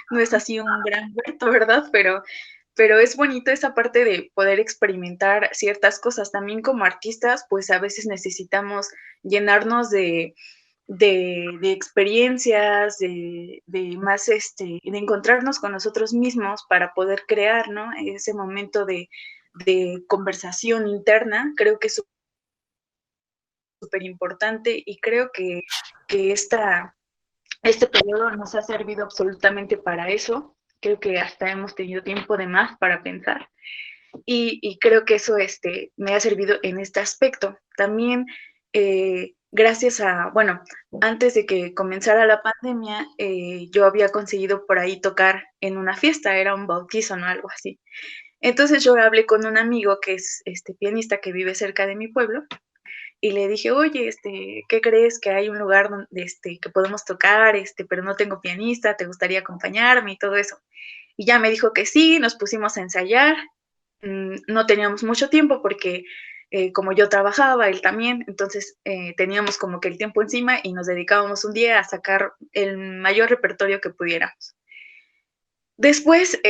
No es así un gran huerto, ¿verdad? Pero es bonito esa parte de poder experimentar ciertas cosas. También como artistas, pues a veces necesitamos llenarnos de de experiencias, de más, de encontrarnos con nosotros mismos para poder crear, ¿no? Ese momento de conversación interna, creo que es súper importante y creo que este periodo nos ha servido absolutamente para eso. Creo que hasta hemos tenido tiempo de más para pensar y creo que eso me ha servido en este aspecto. También gracias a, bueno, antes de que comenzara la pandemia, yo había conseguido por ahí tocar en una fiesta, era un bautizo, ¿no? Algo así. Entonces yo hablé con un amigo que es pianista que vive cerca de mi pueblo y le dije, oye, ¿qué crees? Que hay un lugar donde, que podemos tocar, pero no tengo pianista, ¿te gustaría acompañarme? Y todo eso. Y ya me dijo que sí, nos pusimos a ensayar. No teníamos mucho tiempo porque como yo trabajaba, él también, entonces teníamos como que el tiempo encima y nos dedicábamos un día a sacar el mayor repertorio que pudiéramos. Después,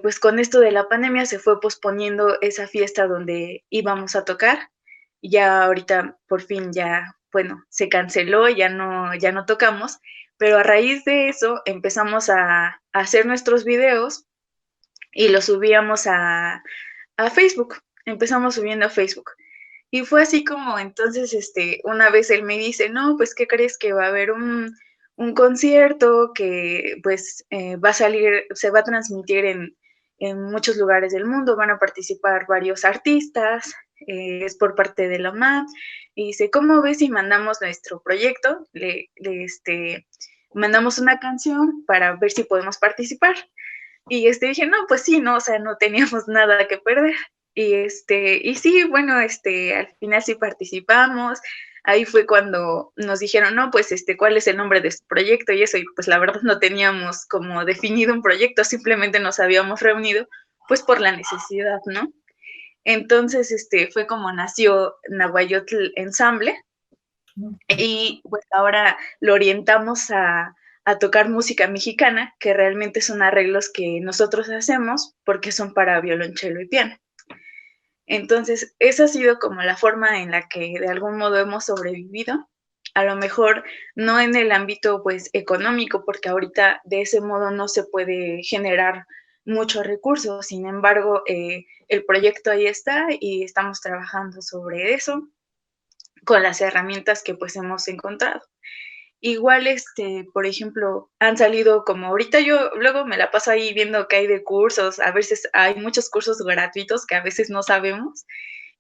pues con esto de la pandemia se fue posponiendo esa fiesta donde íbamos a tocar. Ya ahorita por fin ya, bueno, se canceló, ya no tocamos, pero a raíz de eso empezamos a hacer nuestros videos y los subíamos a Facebook. Empezamos subiendo a Facebook. Y fue así como entonces, una vez él me dice, no, pues, ¿qué crees? Que va a haber un concierto que, pues, va a salir, se va a transmitir en muchos lugares del mundo, van a participar varios artistas, es por parte de la UNAM, y dice, ¿cómo ves si mandamos nuestro proyecto? Mandamos una canción para ver si podemos participar. Y dije, no, pues sí, no, o sea, no teníamos nada que perder. Y sí, bueno, al final sí participamos. Ahí fue cuando nos dijeron, no, pues ¿cuál es el nombre de su proyecto? Y eso, y pues la verdad no teníamos como definido un proyecto, simplemente nos habíamos reunido, pues por la necesidad, ¿no? Entonces, fue como nació Nahuayotl Ensamble, y pues ahora lo orientamos a tocar música mexicana, que realmente son arreglos que nosotros hacemos porque son para violonchelo y piano. Entonces, esa ha sido como la forma en la que de algún modo hemos sobrevivido. A lo mejor no en el ámbito pues económico, porque ahorita de ese modo no se puede generar muchos recursos. Sin embargo, el proyecto ahí está y estamos trabajando sobre eso con las herramientas que pues hemos encontrado. Igual, por ejemplo, han salido como ahorita yo luego me la paso ahí viendo qué hay de cursos, a veces hay muchos cursos gratuitos que a veces no sabemos,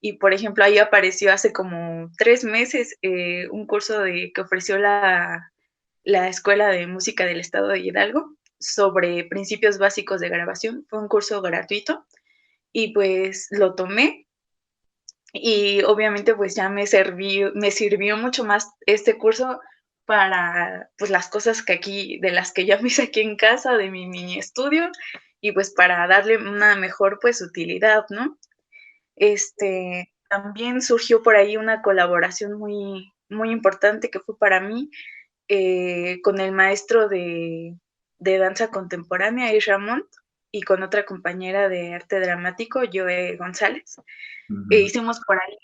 y por ejemplo, ahí apareció hace como 3 meses un curso que ofreció la Escuela de Música del Estado de Hidalgo sobre principios básicos de grabación. Fue un curso gratuito y pues lo tomé y obviamente pues ya me sirvió mucho más este curso para pues las cosas de las que ya me hice aquí en casa, de mi mini estudio, y pues para darle una mejor pues utilidad, ¿no? También surgió por ahí una colaboración muy, muy importante que fue para mí con el maestro de danza contemporánea, Isra Montt, y con otra compañera de arte dramático, Joe González. Hicimos por ahí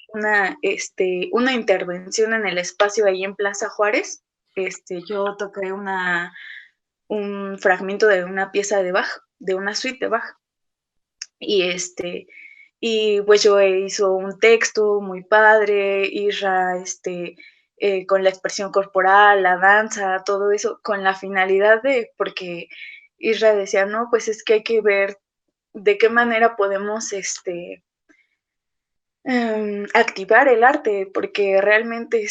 una intervención en el espacio ahí en Plaza Juárez. Yo toqué un fragmento de una pieza de Bach, de una suite de Bach. Y pues yo hizo un texto muy padre, Isra, con la expresión corporal, la danza, todo eso, con la finalidad porque Isra decía, no, pues es que hay que ver de qué manera podemos, activar el arte, porque realmente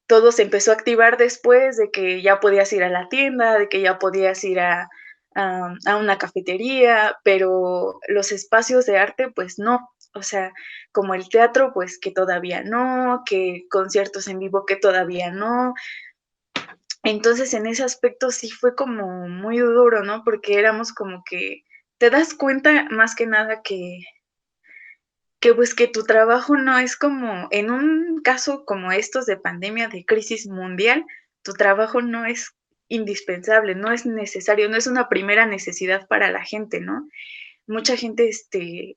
todo se empezó a activar después de que ya podías ir a la tienda, de que ya podías ir a una cafetería, pero los espacios de arte, pues no. O sea, como el teatro, pues que todavía no, que conciertos en vivo que todavía no. Entonces, en ese aspecto sí fue como muy duro, ¿no? Porque éramos como que te das cuenta más que nada que pues que tu trabajo no es como, en un caso como estos de pandemia, de crisis mundial, tu trabajo no es indispensable, no es necesario, no es una primera necesidad para la gente, ¿no? Mucha gente,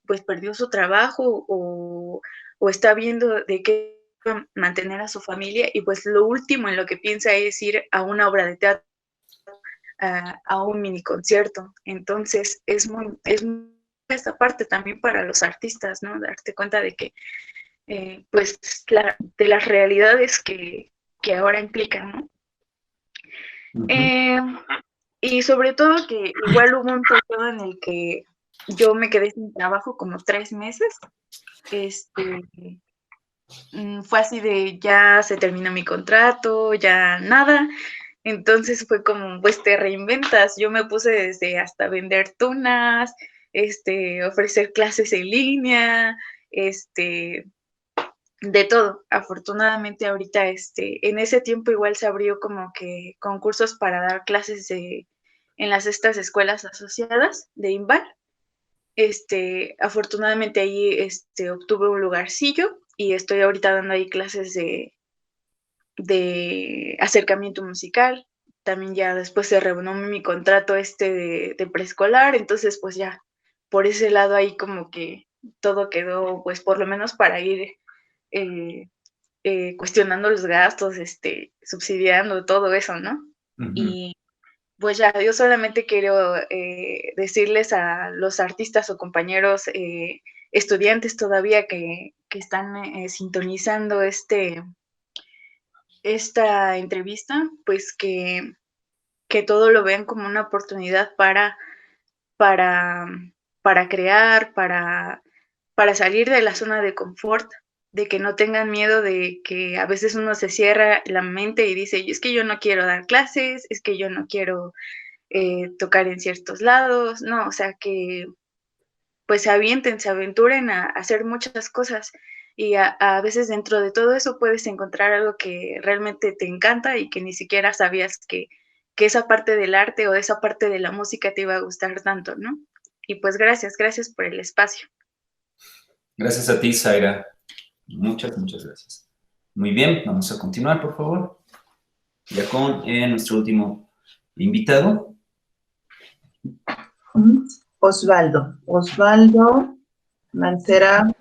pues perdió su trabajo o está viendo de qué mantener a su familia y pues lo último en lo que piensa es ir a una obra de teatro, a un mini concierto. Entonces es muy esta parte también para los artistas, ¿no? Darte cuenta de que pues de las realidades que ahora implican, ¿no? Y sobre todo que igual hubo un periodo en el que yo me quedé sin trabajo como 3 meses. Fue así de ya se terminó mi contrato, ya nada. Entonces fue como, pues te reinventas. Yo me puse desde hasta vender tunas, ofrecer clases en línea, de todo. Afortunadamente ahorita, en ese tiempo igual se abrió como que concursos para dar clases en estas escuelas asociadas de INVAL. Afortunadamente ahí, obtuve un lugarcillo y estoy ahorita dando ahí clases de acercamiento musical. También ya después se renovó mi contrato de preescolar, entonces pues ya por ese lado ahí como que todo quedó pues por lo menos para ir cuestionando los gastos, subsidiando todo eso, ¿no? Y pues ya, yo solamente quiero decirles a los artistas o compañeros estudiantes todavía que están sintonizando esta entrevista, pues que todo lo vean como una oportunidad para crear, para salir de la zona de confort, de que no tengan miedo de que a veces uno se cierra la mente y dice, es que yo no quiero dar clases, es que yo no quiero tocar en ciertos lados, no, o sea, que pues se avienten, se aventuren a hacer muchas cosas y a veces dentro de todo eso puedes encontrar algo que realmente te encanta y que ni siquiera sabías que esa parte del arte o esa parte de la música te iba a gustar tanto, ¿no? Y pues gracias por el espacio. Gracias a ti, Zaira. Muchas gracias. Muy bien, vamos a continuar, por favor. Ya con nuestro último invitado. Osvaldo Mancera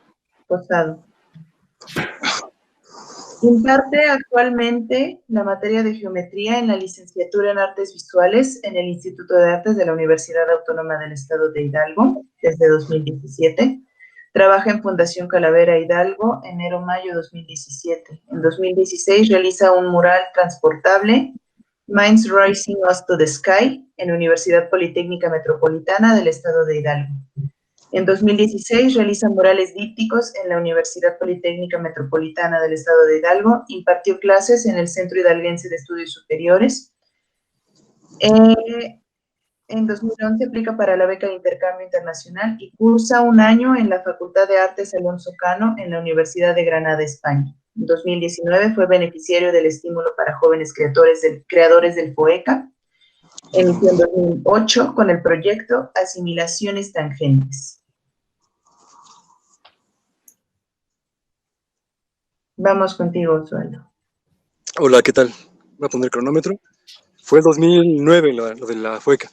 Posado. Imparte actualmente la materia de geometría en la licenciatura en Artes Visuales en el Instituto de Artes de la Universidad Autónoma del Estado de Hidalgo desde 2017. Trabaja en Fundación Calavera Hidalgo, enero-mayo 2017. En 2016 realiza un mural transportable, Minds Rising Us to the Sky, en Universidad Politécnica Metropolitana del Estado de Hidalgo. En 2016 realiza murales dípticos en la Universidad Politécnica Metropolitana del Estado de Hidalgo. Impartió clases en el Centro Hidalguense de Estudios Superiores. En 2011 aplica para la beca de intercambio internacional y cursa un año en la Facultad de Artes Alonso Cano en la Universidad de Granada, España. En 2019 fue beneficiario del estímulo para jóvenes creadores del FOECA, emisión 2008 con el proyecto Asimilaciones Tangentes. Vamos contigo, Osvaldo. Hola, ¿qué tal? Voy a poner cronómetro. Fue el 2009 lo de la FOECA.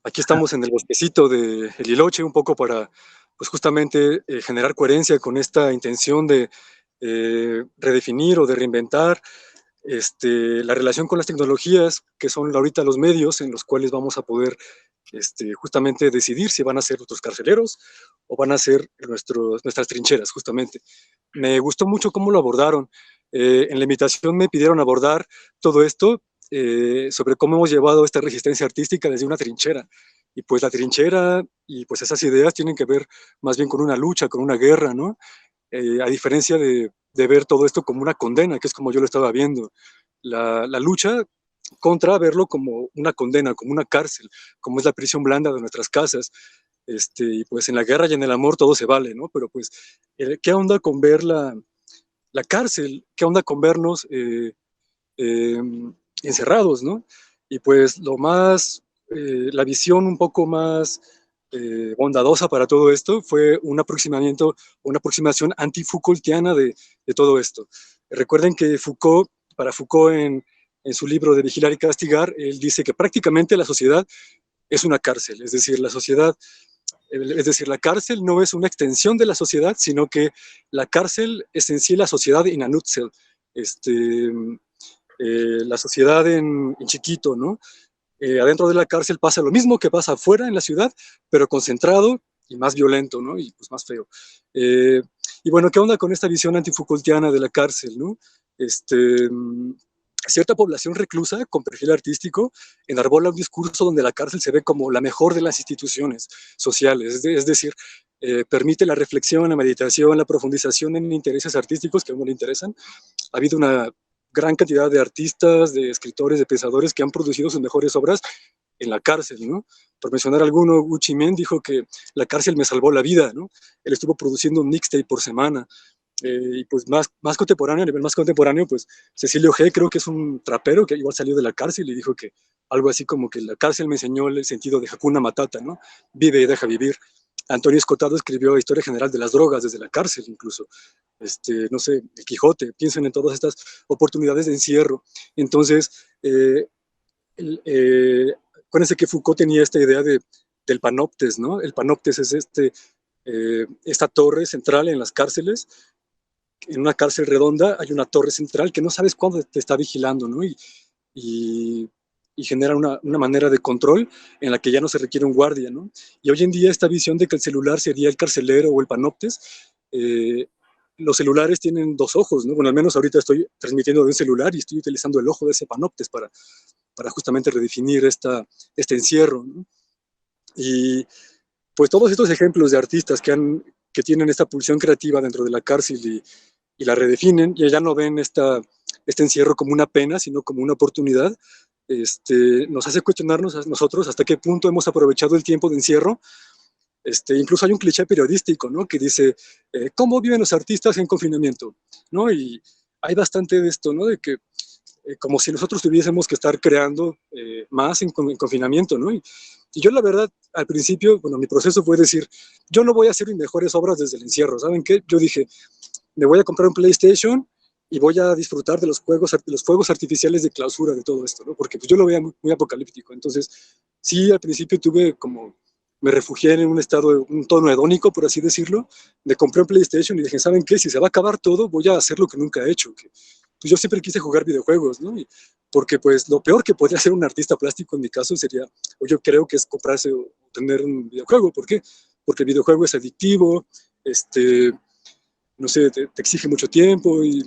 Aquí estamos en el bosquecito de Eliloche, un poco para, pues justamente, generar coherencia con esta intención de redefinir o de reinventar la relación con las tecnologías, que son ahorita los medios en los cuales vamos a poder justamente decidir si van a ser nuestros carceleros o van a ser nuestras trincheras, justamente. Me gustó mucho cómo lo abordaron. En la invitación me pidieron abordar todo esto sobre cómo hemos llevado esta resistencia artística desde una trinchera. Y pues la trinchera y pues esas ideas tienen que ver más bien con una lucha, con una guerra, ¿no? A diferencia de ver todo esto como una condena, que es como yo lo estaba viendo. La lucha contra verlo como una condena, como una cárcel, como es la prisión blanda de nuestras casas. Y pues en la guerra y en el amor todo se vale, ¿no? Pero pues, ¿qué onda con ver la cárcel? ¿Qué onda con vernos encerrados, ¿no? Y pues la visión un poco más bondadosa para todo esto fue una aproximación anti-Foucaultiana de todo esto. Recuerden que para Foucault en su libro de Vigilar y Castigar, él dice que prácticamente la sociedad es una cárcel, es decir, la sociedad Es decir, la cárcel no es una extensión de la sociedad, sino que la cárcel es en sí la sociedad in a nutshell, la sociedad en chiquito, ¿no? Adentro de la cárcel pasa lo mismo que pasa afuera en la ciudad, pero concentrado y más violento, ¿no? Y pues más feo. Y bueno, ¿qué onda con esta visión antifoucaultiana de la cárcel, ¿no? Cierta población reclusa con perfil artístico enarbola un discurso donde la cárcel se ve como la mejor de las instituciones sociales, es decir, permite la reflexión, la meditación, la profundización en intereses artísticos que a uno le interesan. Ha habido una gran cantidad de artistas, de escritores, de pensadores que han producido sus mejores obras en la cárcel, ¿no? Por mencionar alguno, Wu Chi-minh dijo que la cárcel me salvó la vida, ¿no? Él estuvo produciendo un mixtape por semana. Y pues más contemporáneo, a nivel más contemporáneo, pues Cecilio G. creo que es un trapero que igual salió de la cárcel y dijo que algo así como que la cárcel me enseñó el sentido de Hakuna Matata, ¿no? Vive y deja vivir. Antonio Escotado escribió Historia General de las Drogas desde la cárcel incluso. No sé, el Quijote, piensen en todas estas oportunidades de encierro. Entonces, acuérdense que Foucault tenía esta idea del panoptes, ¿no? El panoptes es esta torre central en las cárceles. En una cárcel redonda hay una torre central que no sabes cuándo te está vigilando, ¿no? Y genera una manera de control en la que ya no se requiere un guardia, ¿no? Y hoy en día esta visión de que el celular sería el carcelero o el panoptes, los celulares tienen dos ojos, ¿no? Bueno, al menos ahorita estoy transmitiendo de un celular y estoy utilizando el ojo de ese panoptes para justamente redefinir este encierro, ¿no? Y pues todos estos ejemplos de artistas que tienen esta pulsión creativa dentro de la cárcel y la redefinen, y ya no ven este encierro como una pena, sino como una oportunidad, nos hace cuestionarnos a nosotros hasta qué punto hemos aprovechado el tiempo de encierro. Incluso hay un cliché periodístico, ¿no? Que dice, ¿cómo viven los artistas en confinamiento? ¿No? Y hay bastante de esto, ¿no? De que como si nosotros tuviésemos que estar creando más en confinamiento, ¿no? Y yo la verdad, al principio, bueno, mi proceso fue decir, yo no voy a hacer mis mejores obras desde el encierro, ¿saben qué? Yo dije, me voy a comprar un PlayStation y voy a disfrutar de los fuegos artificiales de clausura de todo esto, ¿no? Porque pues, yo lo veía muy, muy apocalíptico. Entonces, sí, al principio me refugié en un tono hedónico, por así decirlo, me compré un PlayStation y dije, ¿saben qué? Si se va a acabar todo, voy a hacer lo que nunca he hecho, que pues yo siempre quise jugar videojuegos, ¿no? Porque pues lo peor que podría hacer un artista plástico en mi caso sería, o yo creo que es comprarse o tener un videojuego. ¿Por qué? Porque el videojuego es adictivo, no sé, te exige mucho tiempo y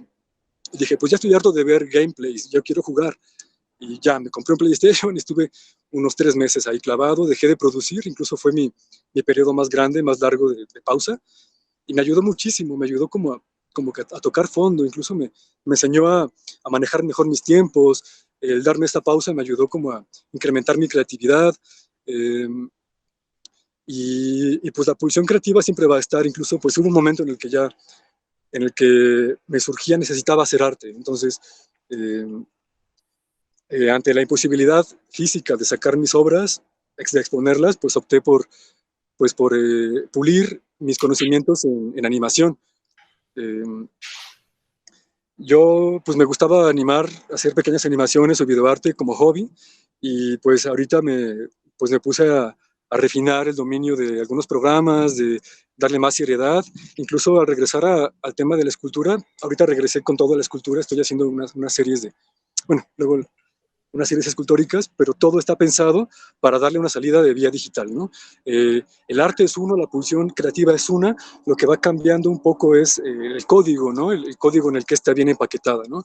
dije, pues ya estoy harto de ver gameplays, yo quiero jugar. Y ya, me compré un PlayStation y estuve unos 3 meses ahí clavado, dejé de producir, incluso fue mi periodo más grande, más largo de pausa, y me ayudó muchísimo, me ayudó como que a tocar fondo, incluso me enseñó a manejar mejor mis tiempos, el darme esta pausa me ayudó como a incrementar mi creatividad, y pues la pulsión creativa siempre va a estar, incluso pues hubo un momento en el que me surgía, necesitaba hacer arte, entonces ante la imposibilidad física de sacar mis obras, de exponerlas, pues opté por pulir mis conocimientos en animación. Yo pues me gustaba animar, hacer pequeñas animaciones o videoarte como hobby, y pues ahorita me puse a refinar el dominio de algunos programas, de darle más seriedad, incluso al regresar al tema de la escultura. Ahorita regresé con toda la escultura, estoy haciendo unas series unas series escultóricas, pero todo está pensado para darle una salida de vía digital, ¿no? El arte es uno, la pulsión creativa es una, lo que va cambiando un poco es el código, ¿no? El código en el que está bien empaquetada, ¿no?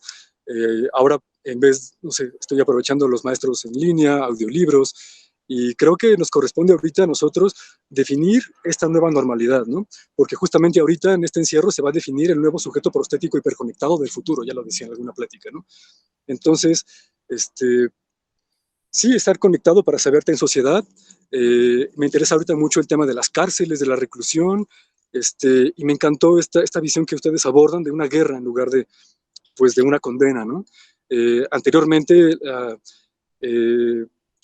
Ahora, en vez, no sé, estoy aprovechando los maestros en línea, audiolibros, y creo que nos corresponde ahorita a nosotros definir esta nueva normalidad, ¿no? Porque justamente ahorita en este encierro se va a definir el nuevo sujeto prostético hiperconectado del futuro, ya lo decía en alguna plática, ¿no? Entonces, sí, estar conectado para saberte en sociedad. Me interesa ahorita mucho el tema de las cárceles, de la reclusión, y me encantó esta visión que ustedes abordan de una guerra en lugar de una condena, ¿no? Anteriormente,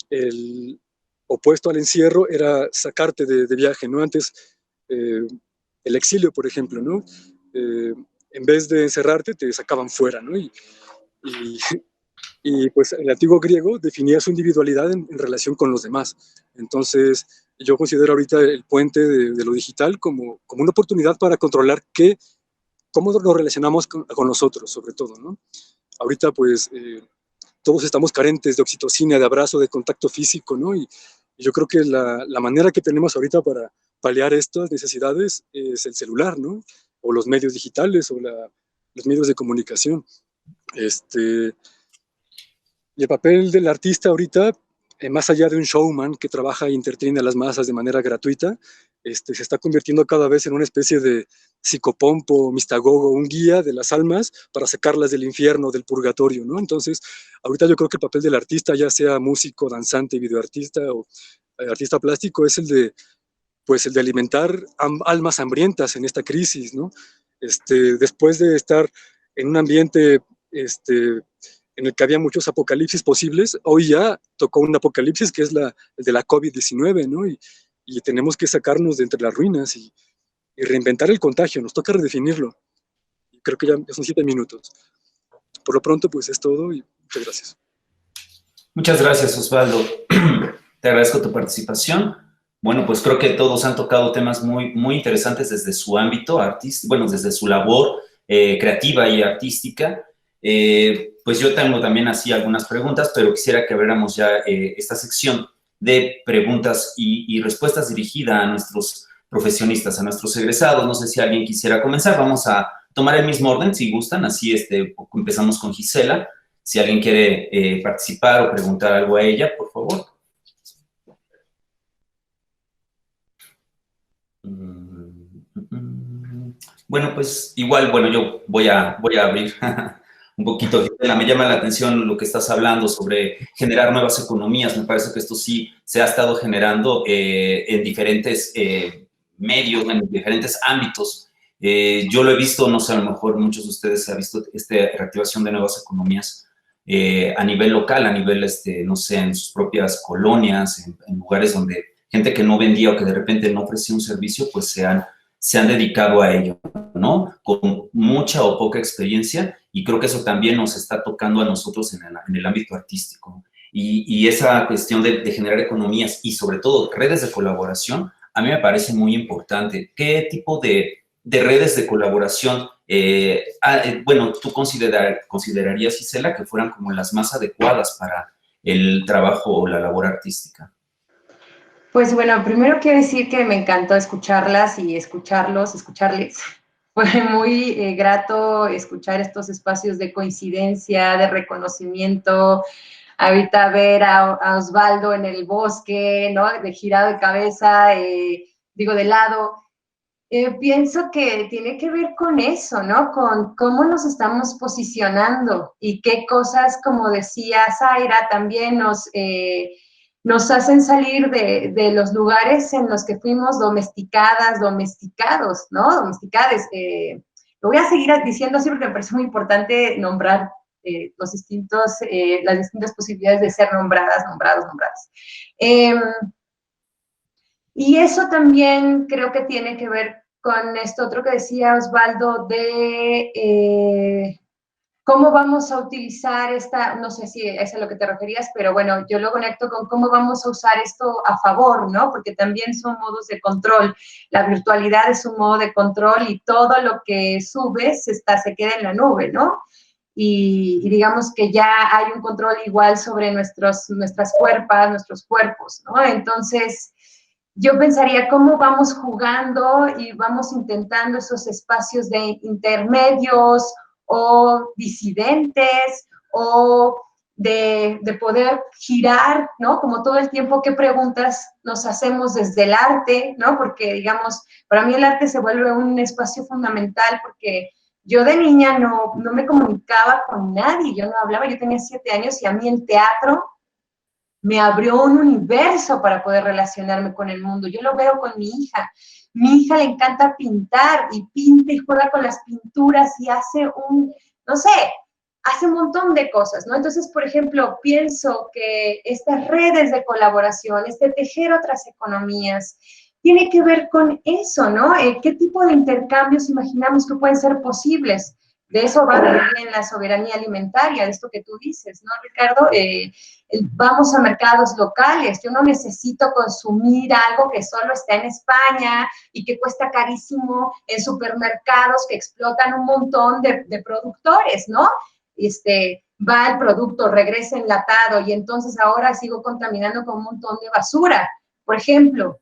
el opuesto al encierro era sacarte de viaje, ¿no? Antes, el exilio, por ejemplo, ¿no? En vez de encerrarte, te sacaban fuera, ¿no? Y pues el antiguo griego definía su individualidad en relación con los demás. Entonces, yo considero ahorita el puente de lo digital como una oportunidad para controlar cómo nos relacionamos con nosotros, sobre todo, ¿no? Ahorita, pues, todos estamos carentes de oxitocina, de abrazo, de contacto físico, ¿no? Y yo creo que la manera que tenemos ahorita para paliar estas necesidades es el celular, ¿no? O los medios digitales, o los medios de comunicación. Y el papel del artista ahorita, más allá de un showman que trabaja e entretiene a las masas de manera gratuita, se está convirtiendo cada vez en una especie de psicopompo, mistagogo, un guía de las almas para sacarlas del infierno, del purgatorio, ¿no? Entonces, ahorita yo creo que el papel del artista, ya sea músico, danzante, videoartista o artista plástico, es el de alimentar almas hambrientas en esta crisis, ¿no? Después de estar en un ambiente en el que había muchos apocalipsis posibles, hoy ya tocó un apocalipsis que es el de la COVID-19, ¿no? Y tenemos que sacarnos de entre las ruinas y reinventar el contagio, nos toca redefinirlo. Creo que ya son 7 minutos. Por lo pronto, pues es todo y muchas gracias. Muchas gracias, Osvaldo. Te agradezco tu participación. Bueno, pues creo que todos han tocado temas muy, muy interesantes desde su ámbito artístico, bueno, desde su labor creativa y artística. Pues yo tengo también así algunas preguntas, pero quisiera que abriéramos ya esta sección de preguntas y respuestas dirigida a nuestros profesionistas, a nuestros egresados. No sé si alguien quisiera comenzar. Vamos a tomar el mismo orden, si gustan. Así empezamos con Gisela. Si alguien quiere participar o preguntar algo a ella, por favor. Bueno, pues igual, bueno, yo voy a abrir un poquito. Gisela, me llama la atención lo que estás hablando sobre generar nuevas economías. Me parece que esto sí se ha estado generando en diferentes medios, en diferentes ámbitos. Yo lo he visto, no sé, a lo mejor muchos de ustedes han visto esta reactivación de nuevas economías a nivel local, a nivel, no sé, en sus propias colonias, en lugares donde gente que no vendía o que de repente no ofrecía un servicio, pues se han dedicado a ello, ¿no? Con mucha o poca experiencia, y creo que eso también nos está tocando a nosotros en el ámbito artístico. Y esa cuestión de generar economías y sobre todo redes de colaboración, a mí me parece muy importante. ¿Qué tipo de redes de colaboración, bueno, tú considerarías, Gisela, que fueran como las más adecuadas para el trabajo o la labor artística? Pues bueno, primero quiero decir que me encantó escucharlas y escucharles. Fue muy grato escuchar estos espacios de coincidencia, de reconocimiento. Ahorita ver a Osvaldo en el bosque, ¿no? De girado de cabeza, de lado. Pienso que tiene que ver con eso, ¿no? Con cómo nos estamos posicionando y qué cosas, como decía Zaira, también nos hacen salir de los lugares en los que fuimos domesticados, ¿no? Domesticades. Lo voy a seguir diciendo así porque me parece muy importante nombrar las distintas posibilidades de ser nombrados. Y eso también creo que tiene que ver con esto otro que decía Osvaldo de cómo vamos a utilizar no sé si es a lo que te referías, pero bueno, yo lo conecto con cómo vamos a usar esto a favor, ¿no? Porque también son modos de control. La virtualidad es un modo de control y todo lo que subes se queda en la nube, ¿no? Y digamos que ya hay un control igual sobre nuestros cuerpos, ¿no? Entonces, yo pensaría cómo vamos jugando y vamos intentando esos espacios de intermedios o disidentes o de poder girar, ¿no? Como todo el tiempo, ¿qué preguntas nos hacemos desde el arte, ¿no? Porque, digamos, para mí el arte se vuelve un espacio fundamental porque yo de niña no me comunicaba con nadie, yo no hablaba, yo tenía 7 años y a mí el teatro me abrió un universo para poder relacionarme con el mundo. Yo lo veo con mi hija. Mi hija le encanta pintar y pinta y juega con las pinturas y hace hace un montón de cosas, ¿no? Entonces, por ejemplo, pienso que estas redes de colaboración, tejer otras economías, tiene que ver con eso, ¿no? ¿Qué tipo de intercambios imaginamos que pueden ser posibles? De eso va también la soberanía alimentaria, de esto que tú dices, ¿no, Ricardo? Vamos a mercados locales, yo no necesito consumir algo que solo está en España y que cuesta carísimo en supermercados que explotan un montón de productores, ¿no? Va el producto, regresa enlatado y entonces ahora sigo contaminando con un montón de basura. Por ejemplo,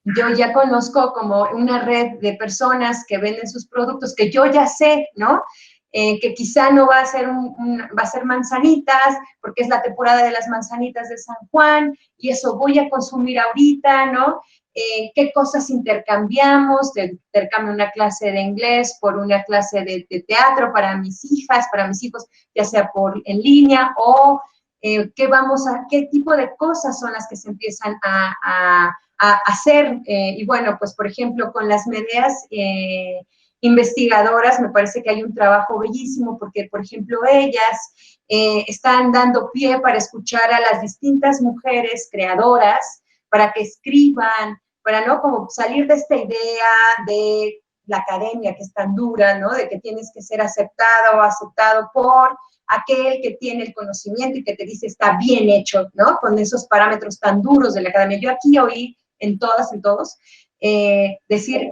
yo ya conozco como una red de personas que venden sus productos que yo ya sé, ¿no? Que quizá no va a ser va a ser manzanitas, porque es la temporada de las manzanitas de San Juan, y eso voy a consumir ahorita, ¿no? ¿Qué cosas intercambiamos? Intercambio una clase de inglés por una clase de teatro para mis hijas, para mis hijos, ya sea en línea, o qué tipo de cosas son las que se empiezan a hacer. Y bueno, pues por ejemplo, con las medias investigadoras me parece que hay un trabajo bellísimo porque, por ejemplo, ellas están dando pie para escuchar a las distintas mujeres creadoras, para que escriban, para no como salir de esta idea de la academia que es tan dura, ¿no? De que tienes que ser aceptado o aceptado por aquel que tiene el conocimiento y que te dice está bien hecho, ¿no? Con esos parámetros tan duros de la academia. Yo aquí oí en todos, decir,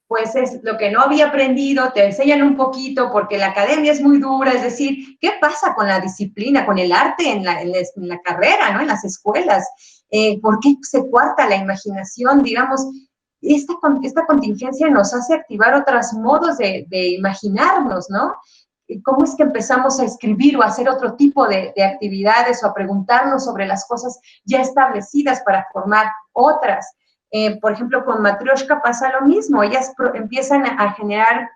pues es lo que no había aprendido, te enseñan un poquito porque la academia es muy dura, es decir, ¿qué pasa con la disciplina, con el arte en la carrera, ¿no? En las escuelas? ¿Por qué se cuarta la imaginación? Digamos, esta contingencia nos hace activar otros modos de imaginarnos, ¿no? ¿Cómo es que empezamos a escribir o a hacer otro tipo de actividades o a preguntarnos sobre las cosas ya establecidas para formar otras? Por ejemplo, con Matryoshka pasa lo mismo, ellas empiezan a generar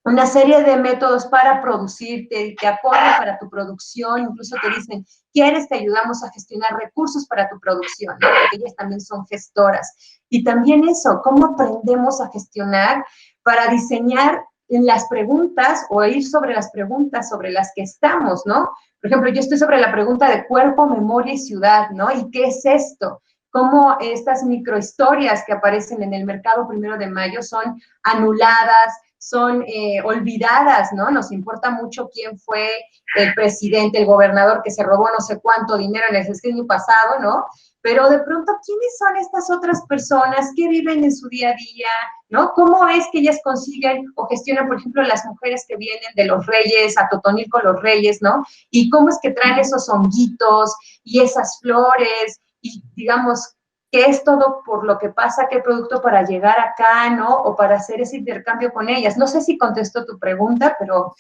una serie de métodos para producir, te apoyan para tu producción, incluso te dicen, ¿quieres? Te ayudamos a gestionar recursos para tu producción, ¿no? Porque ellas también son gestoras. Y también eso, ¿cómo aprendemos a gestionar para diseñar en las preguntas o ir sobre las preguntas sobre las que estamos, ¿no? Por ejemplo, yo estoy sobre la pregunta de cuerpo, memoria y ciudad, ¿no? ¿Y qué es esto? Cómo estas microhistorias que aparecen en el mercado 1 de mayo son anuladas, son olvidadas, ¿no? Nos importa mucho quién fue el presidente, el gobernador que se robó no sé cuánto dinero en el sexenio pasado, ¿no? Pero de pronto, ¿quiénes son estas otras personas que viven en su día a día, ¿no? ¿Cómo es que ellas consiguen o gestionan, por ejemplo, las mujeres que vienen de los reyes, a Totonilco los reyes, ¿no? Y cómo es que traen esos honguitos y esas flores y, digamos, qué es todo por lo que pasa, qué producto para llegar acá, ¿no? O para hacer ese intercambio con ellas. No sé si contesto tu pregunta, pero...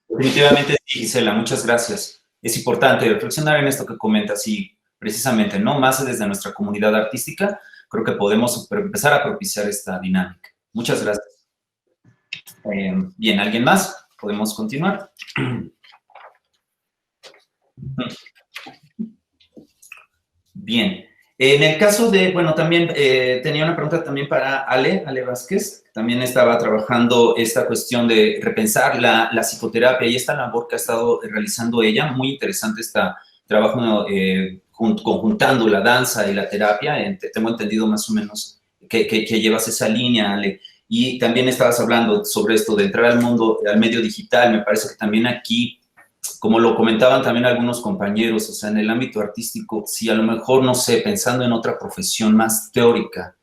Definitivamente sí, Gisela, muchas gracias. Es importante reflexionar en esto que comentas y precisamente, ¿no? Más desde nuestra comunidad artística, creo que podemos empezar a propiciar esta dinámica. Muchas gracias. Bien, ¿alguien más? ¿Podemos continuar? Bien. En el caso de, bueno, también tenía una pregunta también para Ale Vázquez, que también estaba trabajando esta cuestión de repensar la psicoterapia y esta labor que ha estado realizando ella. Muy interesante este trabajo conjuntando la danza y la terapia. Tengo entendido más o menos que llevas esa línea, Ale. Y también estabas hablando sobre esto de entrar al mundo, al medio digital. Me parece que también aquí, como lo comentaban también algunos compañeros, o sea, en el ámbito artístico, si a lo mejor, no sé, pensando en otra profesión más teórica,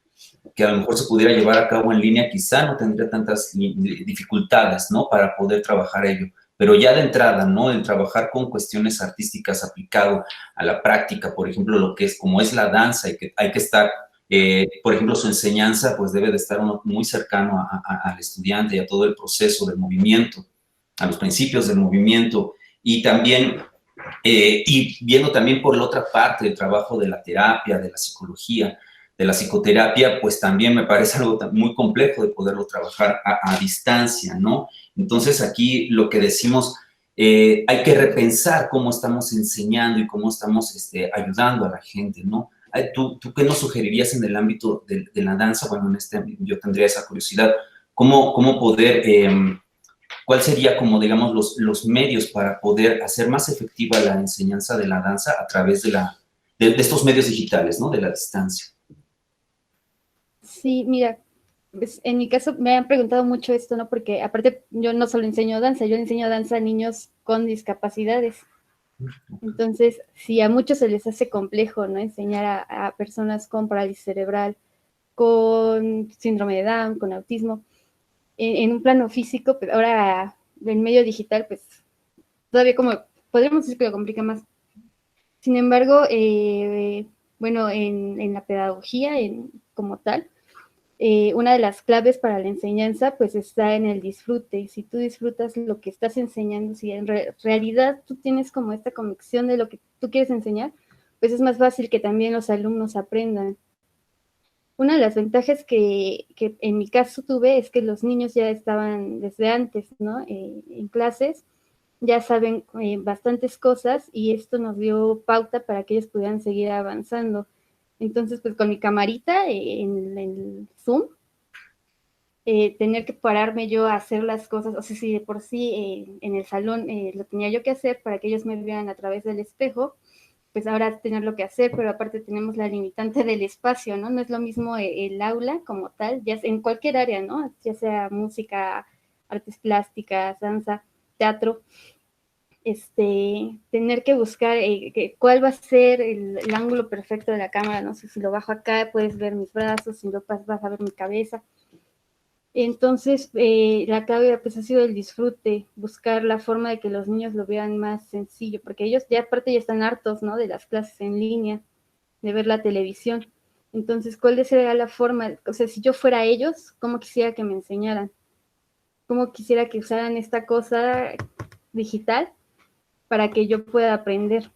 que a lo mejor se pudiera llevar a cabo en línea, quizá no tendría tantas dificultades, ¿no? Para poder trabajar ello. Pero ya de entrada, ¿no? El trabajar con cuestiones artísticas aplicado a la práctica, por ejemplo, lo que es, como es la danza, y que hay que estar, por ejemplo, su enseñanza, pues debe de estar uno muy cercano al estudiante y a todo el proceso del movimiento, a los principios del movimiento. Y también, y viendo también por la otra parte el trabajo de la terapia, de la psicología, de la psicoterapia, pues también me parece algo muy complejo de poderlo trabajar a distancia, ¿no? Entonces aquí lo que decimos, hay que repensar cómo estamos enseñando y cómo estamos ayudando a la gente, ¿no? ¿Tú qué nos sugerirías en el ámbito de la danza? Bueno, en este ámbito yo tendría esa curiosidad. ¿Cómo poder... ¿Cuál sería, como digamos, los medios para poder hacer más efectiva la enseñanza de la danza a través de estos medios digitales, ¿no? De la distancia. Sí, mira, Pues, en mi caso me han preguntado mucho esto, ¿no? Porque aparte yo no solo enseño danza, yo le enseño danza a niños con discapacidades. Entonces, si a muchos se les hace complejo, ¿no? Enseñar a personas con parálisis cerebral, con síndrome de Down, con autismo, en un plano físico, pues ahora en medio digital, pues todavía como podríamos decir que lo complica más. Sin embargo, bueno, en la pedagogía como tal, una de las claves para la enseñanza pues está en el disfrute. Si tú disfrutas lo que estás enseñando, si en realidad tú tienes como esta convicción de lo que tú quieres enseñar, pues es más fácil que también los alumnos aprendan. Una de las ventajas que en mi caso tuve es que los niños ya estaban desde antes, ¿no? En clases, ya saben bastantes cosas y esto nos dio pauta para que ellos pudieran seguir avanzando. Entonces, pues con mi camarita en el Zoom, tener que pararme yo a hacer las cosas, o sea, si de por sí en el salón lo tenía yo que hacer para que ellos me vieran a través del espejo, pues ahora tenerlo que hacer, pero aparte tenemos la limitante del espacio, ¿no? No es lo mismo el aula como tal, ya en cualquier área, ¿no? Ya sea música, artes plásticas, danza, teatro, tener que buscar cuál va a ser el ángulo perfecto de la cámara, no sé, si lo bajo acá puedes ver mis brazos, si lo vas a ver mi cabeza. Entonces, la clave pues ha sido el disfrute, buscar la forma de que los niños lo vean más sencillo, porque ellos ya aparte ya están hartos, ¿no? De las clases en línea, de ver la televisión. Entonces, ¿cuál sería la forma? O sea, si yo fuera ellos, ¿cómo quisiera que me enseñaran? ¿Cómo quisiera que usaran esta cosa digital para que yo pueda aprender?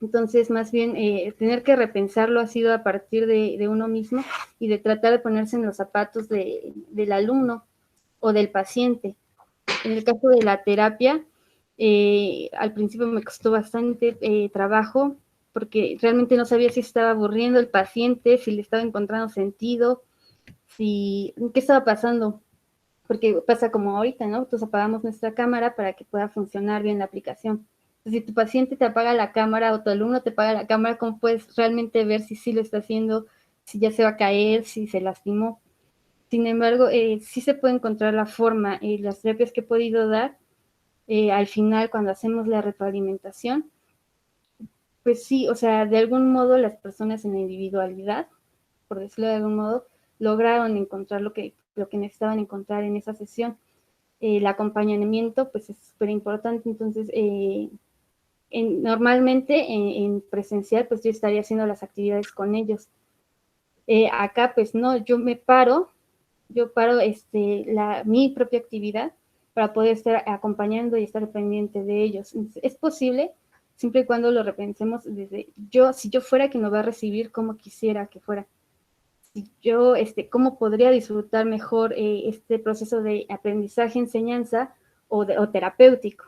Entonces, más bien, tener que repensarlo ha sido a partir de uno mismo y de tratar de ponerse en los zapatos del alumno o del paciente. En el caso de la terapia, al principio me costó bastante trabajo porque realmente no sabía si estaba aburriendo el paciente, si le estaba encontrando sentido, qué estaba pasando. Porque pasa como ahorita, ¿no? Entonces apagamos nuestra cámara para que pueda funcionar bien la aplicación. Si tu paciente te apaga la cámara o tu alumno te apaga la cámara, ¿cómo puedes realmente ver si sí lo está haciendo, si ya se va a caer, si se lastimó? Sin embargo, sí se puede encontrar la forma. Las terapias que he podido dar, al final, cuando hacemos la retroalimentación, pues sí, o sea, de algún modo las personas en la individualidad, por decirlo de algún modo, lograron encontrar lo que necesitaban encontrar en esa sesión. El acompañamiento, pues es súper importante. Entonces, normalmente en presencial, pues yo estaría haciendo las actividades con ellos. Acá, pues no, yo paro mi propia actividad para poder estar acompañando y estar pendiente de ellos. Entonces, es posible, siempre y cuando lo repensemos desde si yo fuera quien lo va a recibir, como quisiera que fuera. Si yo, cómo podría disfrutar mejor este proceso de aprendizaje, enseñanza o terapéutico.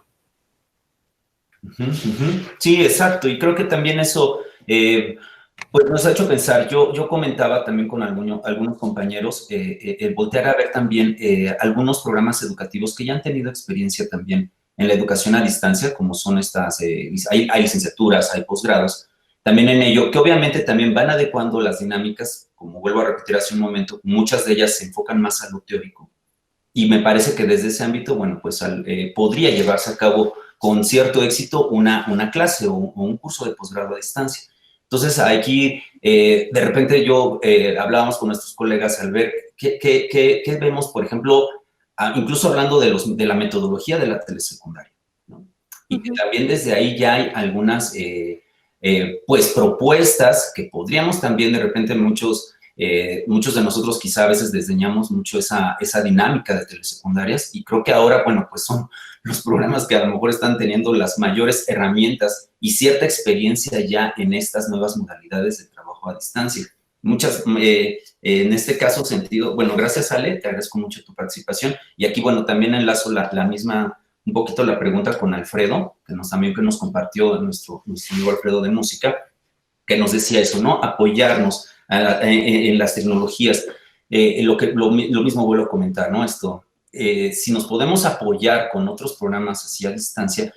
Sí, exacto. Y creo que también eso pues nos ha hecho pensar. Yo comentaba también con algunos compañeros el voltear a ver también algunos programas educativos que ya han tenido experiencia también en la educación a distancia, como son estas, hay licenciaturas, hay posgrados, también en ello, que obviamente también van adecuando las dinámicas, como vuelvo a repetir hace un momento, muchas de ellas se enfocan más a lo teórico. Y me parece que desde ese ámbito, bueno, pues podría llevarse a cabo con cierto éxito una clase o un curso de posgrado a distancia. Entonces, aquí, de repente hablábamos con nuestros colegas al ver qué vemos, por ejemplo, incluso hablando de la metodología de la telesecundaria, ¿no? Y que también desde ahí ya hay algunas, pues, propuestas que podríamos también, de repente, muchos de nosotros quizá a veces desdeñamos mucho esa dinámica de telesecundarias, y creo que ahora, bueno, pues son los programas que a lo mejor están teniendo las mayores herramientas y cierta experiencia ya en estas nuevas modalidades de trabajo a distancia. Muchas, en este caso sentido, bueno, gracias Ale, te agradezco mucho tu participación, y aquí, bueno, también enlazo la misma, un poquito la pregunta con Alfredo, que nos compartió nuestro amigo Alfredo de música, que nos decía eso, ¿no? Apoyarnos en las tecnologías. Lo mismo vuelvo a comentar, ¿no? Si nos podemos apoyar con otros programas así a distancia,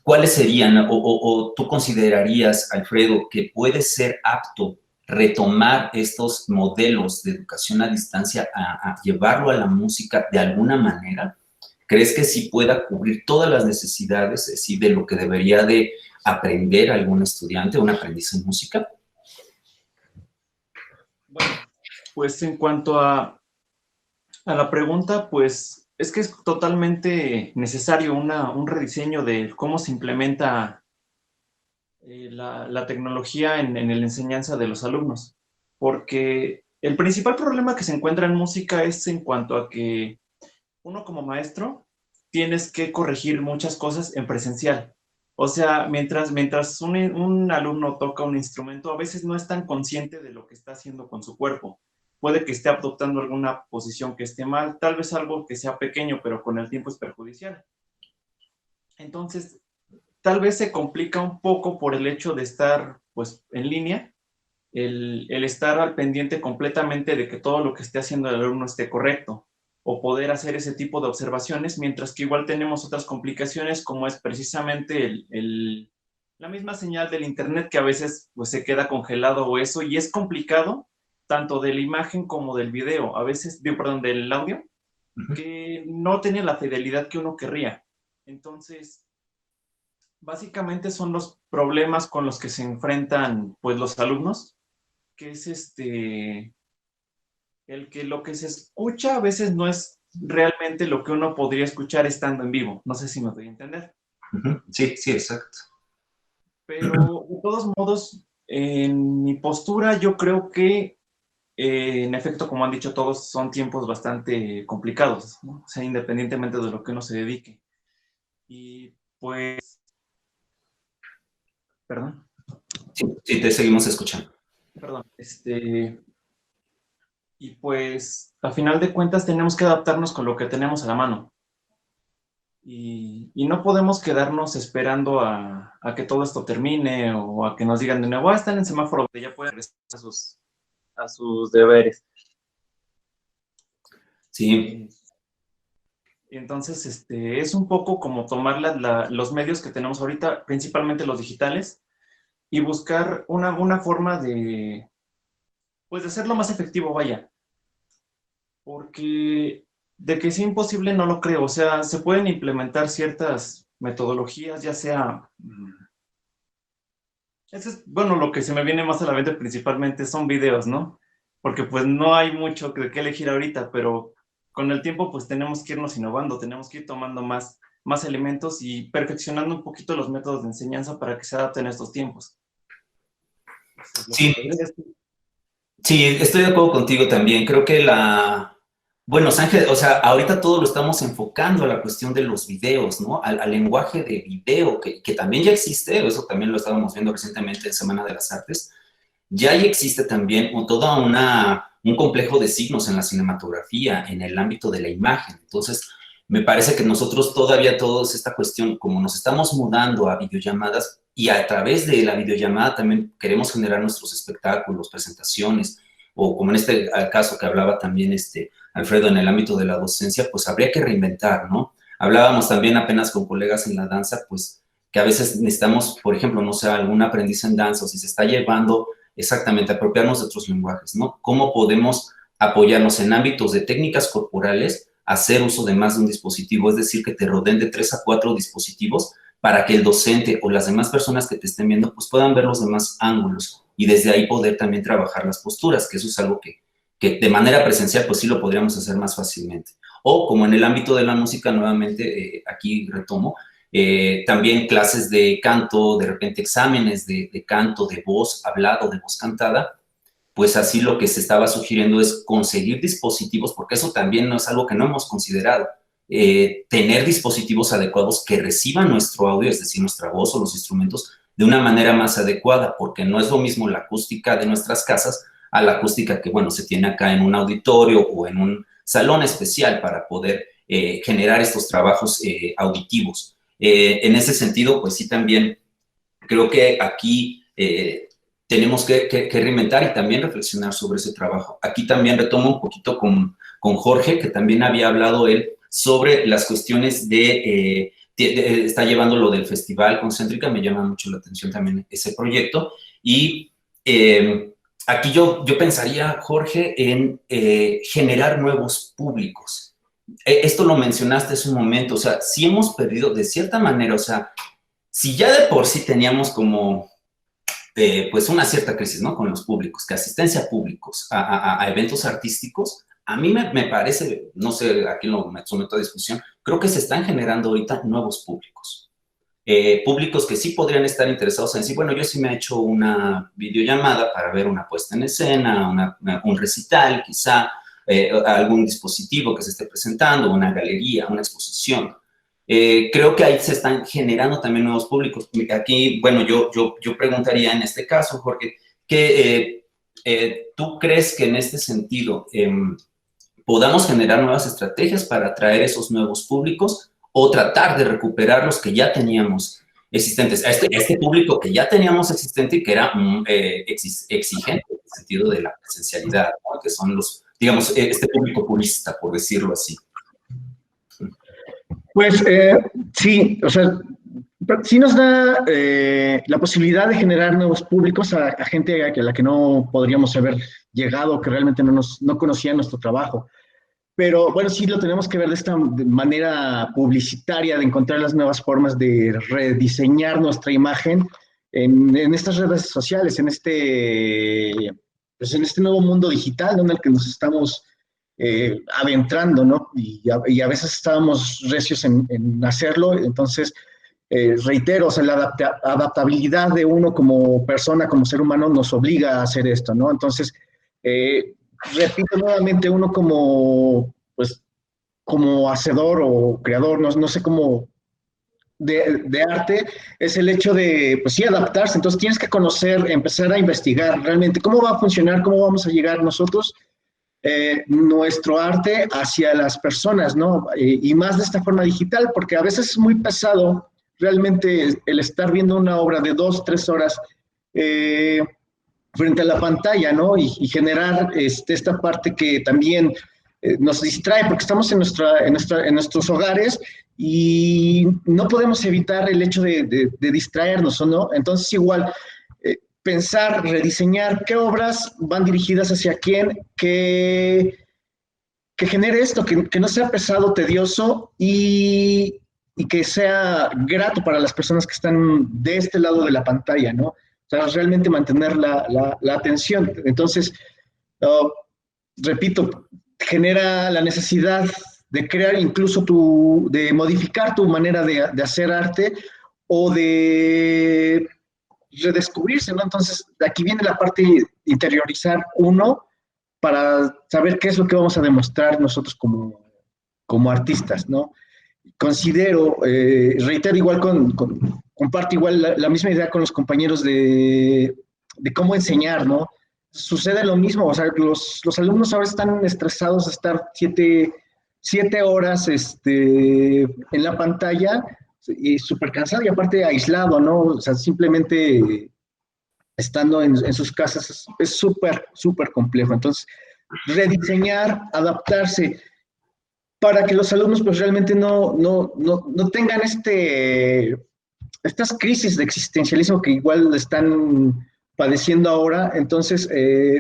¿cuáles serían o tú considerarías, Alfredo, que puede ser apto retomar estos modelos de educación a distancia a llevarlo a la música de alguna manera? ¿Crees que sí pueda cubrir todas las necesidades, es decir, de lo que debería de aprender algún estudiante, un aprendiz en música? Bueno, pues en cuanto a la pregunta, pues es que es totalmente necesario un rediseño de cómo se implementa la tecnología en la enseñanza de los alumnos, porque el principal problema que se encuentra en música es en cuanto a que uno como maestro tienes que corregir muchas cosas en presencial. O sea, mientras un alumno toca un instrumento, a veces no es tan consciente de lo que está haciendo con su cuerpo. Puede que esté adoptando alguna posición que esté mal, tal vez algo que sea pequeño, pero con el tiempo es perjudicial. Entonces, tal vez se complica un poco por el hecho de estar pues, en línea, el estar al pendiente completamente de que todo lo que esté haciendo el alumno esté correcto, o poder hacer ese tipo de observaciones, mientras que igual tenemos otras complicaciones, como es precisamente la misma señal del internet, que a veces pues, se queda congelado o eso, y es complicado, tanto de la imagen como del video, a veces, perdón, del audio, que no tiene la fidelidad que uno querría. Entonces, básicamente son los problemas con los que se enfrentan pues los alumnos, que es el que lo que se escucha a veces no es realmente lo que uno podría escuchar estando en vivo. No sé si me doy a entender. Sí, sí, exacto. Pero de todos modos, en mi postura yo creo que en efecto, como han dicho todos, son tiempos bastante complicados, ¿no? O sea, independientemente de lo que uno se dedique. Y pues... ¿Perdón? Sí, te seguimos escuchando. Perdón, y pues, a final de cuentas, tenemos que adaptarnos con lo que tenemos a la mano. Y no podemos quedarnos esperando a que todo esto termine o a que nos digan de nuevo, están en semáforo, que ya pueden regresar a sus deberes. Sí. Y entonces, es un poco como tomar los medios que tenemos ahorita, principalmente los digitales, y buscar una forma de, pues, de hacerlo más efectivo, vaya. Porque de que es imposible no lo creo. O sea, se pueden implementar ciertas metodologías, ya sea... bueno, lo que se me viene más a la mente principalmente son videos, ¿no? Porque pues no hay mucho que elegir ahorita, pero con el tiempo pues tenemos que irnos innovando, tenemos que ir tomando más elementos y perfeccionando un poquito los métodos de enseñanza para que se adapten a estos tiempos. Sí. Sí, estoy de acuerdo contigo también. Creo que bueno, Sángel, o sea, ahorita todo lo estamos enfocando a la cuestión de los videos, ¿no? Al lenguaje de video, que también ya existe, eso también lo estábamos viendo recientemente en Semana de las Artes. Ya existe también todo un complejo de signos en la cinematografía, en el ámbito de la imagen. Entonces, me parece que nosotros todavía todos esta cuestión, como nos estamos mudando a videollamadas y a través de la videollamada también queremos generar nuestros espectáculos, presentaciones, o como en este caso que hablaba también Alfredo en el ámbito de la docencia, pues habría que reinventar, ¿no? Hablábamos también apenas con colegas en la danza, pues que a veces necesitamos, por ejemplo, no sé, algún aprendiz en danza o si se está llevando exactamente apropiarnos de otros lenguajes, ¿no? ¿Cómo podemos apoyarnos en ámbitos de técnicas corporales, hacer uso de más de un dispositivo, es decir, que te rodeen de 3 a 4 dispositivos para que el docente o las demás personas que te estén viendo pues puedan ver los demás ángulos y desde ahí poder también trabajar las posturas, que eso es algo que de manera presencial pues sí lo podríamos hacer más fácilmente. O como en el ámbito de la música, nuevamente aquí retomo, también clases de canto, de repente exámenes de canto, de voz hablado, de voz cantada, pues así lo que se estaba sugiriendo es conseguir dispositivos, porque eso también no es algo que no hemos considerado, tener dispositivos adecuados que reciban nuestro audio, es decir, nuestra voz o los instrumentos, de una manera más adecuada, porque no es lo mismo la acústica de nuestras casas a la acústica que, bueno, se tiene acá en un auditorio o en un salón especial para poder generar estos trabajos auditivos. En ese sentido, pues sí, también creo que aquí tenemos que reinventar y también reflexionar sobre ese trabajo. Aquí también retomo un poquito con Jorge, que también había hablado él sobre las cuestiones está llevando lo del Festival Concéntrica, me llama mucho la atención también ese proyecto, y aquí yo pensaría, Jorge, en generar nuevos públicos. Esto lo mencionaste hace un momento, o sea, si hemos perdido de cierta manera, o sea, si ya de por sí teníamos como, pues una cierta crisis, ¿no? Con los públicos, que asistencia a públicos, a eventos artísticos, a mí me parece, no sé, aquí lo someto a discusión, creo que se están generando ahorita nuevos públicos. Públicos que sí podrían estar interesados en decir, bueno, yo sí me he hecho una videollamada para ver una puesta en escena, un recital, quizá algún dispositivo que se esté presentando, una galería, una exposición. Creo que ahí se están generando también nuevos públicos. Aquí, bueno, yo preguntaría en este caso, Jorge, que ¿tú crees que en este sentido podamos generar nuevas estrategias para atraer esos nuevos públicos o tratar de recuperar los que ya teníamos existentes? Este público que ya teníamos existente y que era exigente en el sentido de la presencialidad, ¿no? Que son los, digamos, este público purista, por decirlo así. Pues sí, o sea, sí nos da la posibilidad de generar nuevos públicos a gente a la que no podríamos haber llegado, que realmente no conocía nuestro trabajo. Pero bueno, sí lo tenemos que ver de esta manera publicitaria, de encontrar las nuevas formas de rediseñar nuestra imagen en estas redes sociales, pues en este nuevo mundo digital, ¿no? En el que nos estamos adentrando, ¿no? Y a veces estábamos recios en hacerlo. Entonces, reitero, o sea, la adaptabilidad de uno como persona, como ser humano, nos obliga a hacer esto, ¿no? Entonces, repito nuevamente, uno como hacedor o creador, no sé cómo, de arte, es el hecho de, pues sí, adaptarse. Entonces tienes que conocer, empezar a investigar realmente cómo va a funcionar, cómo vamos a llegar nosotros, nuestro arte hacia las personas, ¿no? Y más de esta forma digital, porque a veces es muy pesado realmente el estar viendo una obra de 2, 3 horas, frente a la pantalla, ¿no? Y generar esta parte que también nos distrae, porque estamos en nuestros hogares y no podemos evitar el hecho de distraernos, ¿no? Entonces, igual, pensar, rediseñar qué obras van dirigidas hacia quién, que genere esto, que no sea pesado, tedioso y que sea grato para las personas que están de este lado de la pantalla, ¿no? O sea, realmente mantener la atención. Entonces, repito, genera la necesidad de crear incluso de modificar tu manera de hacer arte o de redescubrirse, ¿no? Entonces, de aquí viene la parte de interiorizar uno para saber qué es lo que vamos a demostrar nosotros como artistas, ¿no? Considero, reitero igual comparto igual la misma idea con los compañeros de cómo enseñar, ¿no? Sucede lo mismo, o sea, los alumnos ahora están estresados de estar 7 horas en la pantalla y súper cansado y aparte aislado, ¿no? O sea, simplemente estando en sus casas es súper, súper complejo. Entonces, rediseñar, adaptarse para que los alumnos pues realmente no tengan estas crisis de existencialismo que igual están padeciendo ahora. Entonces,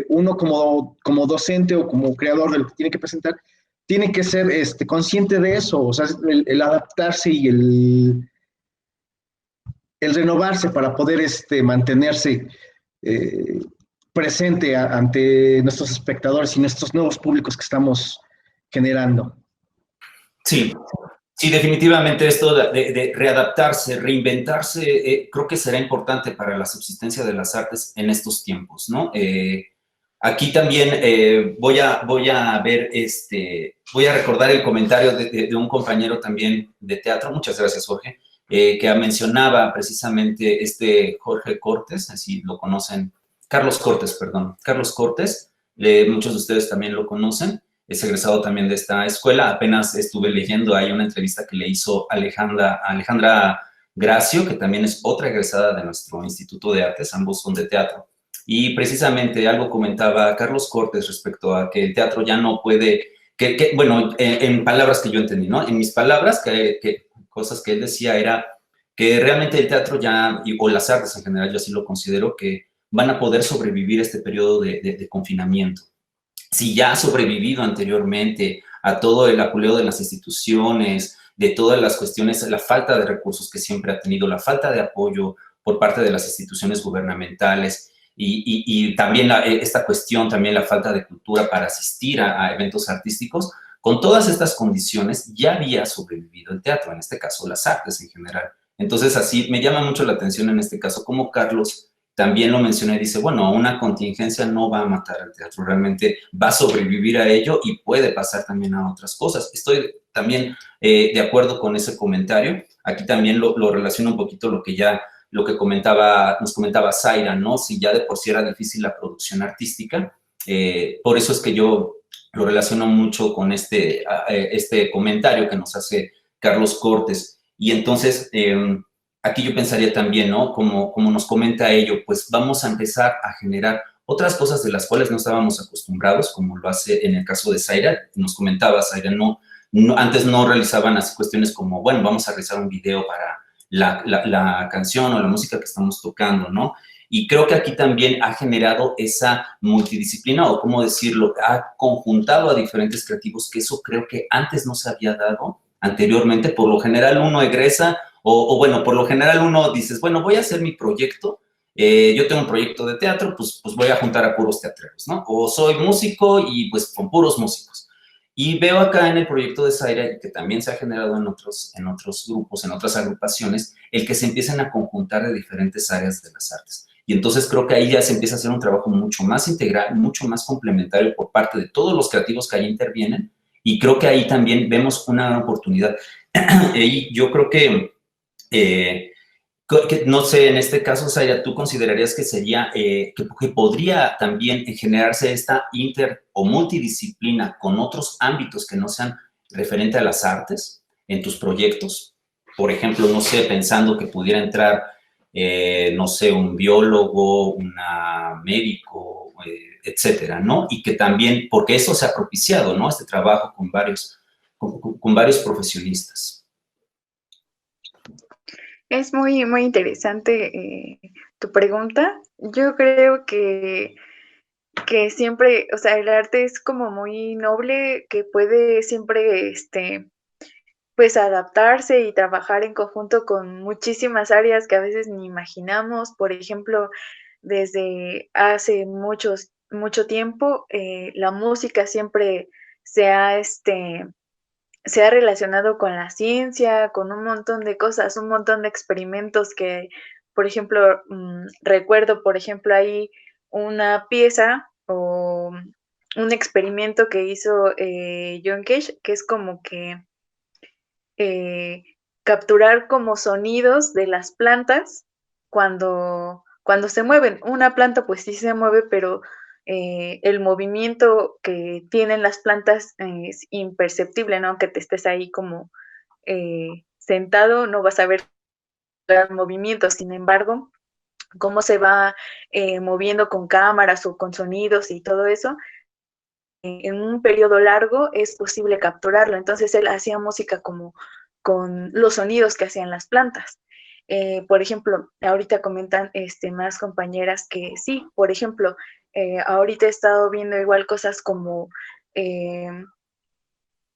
uno como docente o como creador de lo que tiene que presentar, tiene que ser consciente de eso, o sea, el adaptarse y el renovarse para poder mantenerse presente ante nuestros espectadores y nuestros nuevos públicos que estamos generando. Sí, definitivamente esto de readaptarse, reinventarse, creo que será importante para la subsistencia de las artes en estos tiempos, ¿no? Aquí también voy a ver, voy a recordar el comentario de un compañero también de teatro, muchas gracias, Jorge, que mencionaba precisamente Jorge Cortés, así lo conocen, Carlos Cortés, muchos de ustedes también lo conocen, es egresado también de esta escuela. Apenas estuve leyendo, hay una entrevista que le hizo Alejandra Gracio, que también es otra egresada de nuestro Instituto de Artes, ambos son de teatro. Y precisamente algo comentaba Carlos Cortés respecto a que el teatro ya no puede, bueno, en palabras que yo entendí, ¿no? En mis palabras, cosas que él decía era que realmente el teatro ya, o las artes en general, yo así lo considero, que van a poder sobrevivir este periodo de confinamiento. Si ya ha sobrevivido anteriormente a todo el apuleo de las instituciones, de todas las cuestiones, la falta de recursos que siempre ha tenido, la falta de apoyo por parte de las instituciones gubernamentales y también esta cuestión, también la falta de cultura para asistir a eventos artísticos, con todas estas condiciones ya había sobrevivido el teatro, en este caso las artes en general. Entonces así me llama mucho la atención en este caso como Carlos también lo menciona y dice, bueno, una contingencia no va a matar al teatro, realmente va a sobrevivir a ello y puede pasar también a otras cosas. Estoy también de acuerdo con ese comentario. Aquí también lo relaciono un poquito lo que nos comentaba Zaira, ¿no? Si ya de por sí era difícil la producción artística, por eso es que yo lo relaciono mucho con este comentario que nos hace Carlos Cortes. Y entonces, aquí yo pensaría también, ¿no? Como nos comenta ello, pues vamos a empezar a generar otras cosas de las cuales no estábamos acostumbrados, como lo hace en el caso de Zaira. Nos comentaba, Zaira, antes no realizaban así cuestiones como, bueno, vamos a realizar un video para la canción o la música que estamos tocando, ¿no? Y creo que aquí también ha generado esa multidisciplina, o cómo decirlo, ha conjuntado a diferentes creativos, que eso creo que antes no se había dado anteriormente. Por lo general uno egresa, o bueno, por lo general uno dices, bueno, voy a hacer mi proyecto, yo tengo un proyecto de teatro, pues voy a juntar a puros teatreros, ¿no? O soy músico y pues con puros músicos. Y veo acá en el proyecto de Zaira, que también se ha generado en otros grupos, en otras agrupaciones, el que se empiecen a conjuntar de diferentes áreas de las artes. Y entonces creo que ahí ya se empieza a hacer un trabajo mucho más integral, mucho más complementario por parte de todos los creativos que ahí intervienen. Y creo que ahí también vemos una gran oportunidad. Y yo creo que no sé, en este caso, Zaira, ¿tú considerarías que sería, que podría también generarse esta o multidisciplina con otros ámbitos que no sean referente a las artes en tus proyectos? Por ejemplo, no sé, pensando que pudiera entrar, no sé, un biólogo, una médico, etcétera, ¿no? Y que también, porque eso se ha propiciado, ¿no? Este trabajo con varios profesionistas. Es muy, muy interesante tu pregunta. Yo creo que siempre, o sea, el arte es como muy noble, que puede siempre, pues adaptarse y trabajar en conjunto con muchísimas áreas que a veces ni imaginamos. Por ejemplo, desde hace mucho tiempo, la música siempre se ha, se ha relacionado con la ciencia, con un montón de cosas, un montón de experimentos que, por ejemplo, recuerdo, por ejemplo, hay una pieza o un experimento que hizo John Cage, que es como que capturar como sonidos de las plantas cuando se mueven. Una planta pues sí se mueve, pero el movimiento que tienen las plantas es imperceptible, ¿no? Aunque te estés ahí como sentado, no vas a ver el movimiento. Sin embargo, cómo se va moviendo con cámaras o con sonidos y todo eso, en un periodo largo es posible capturarlo. Entonces él hacía música como con los sonidos que hacían las plantas. Por ejemplo, ahorita comentan más compañeras que sí, por ejemplo, ahorita he estado viendo igual cosas como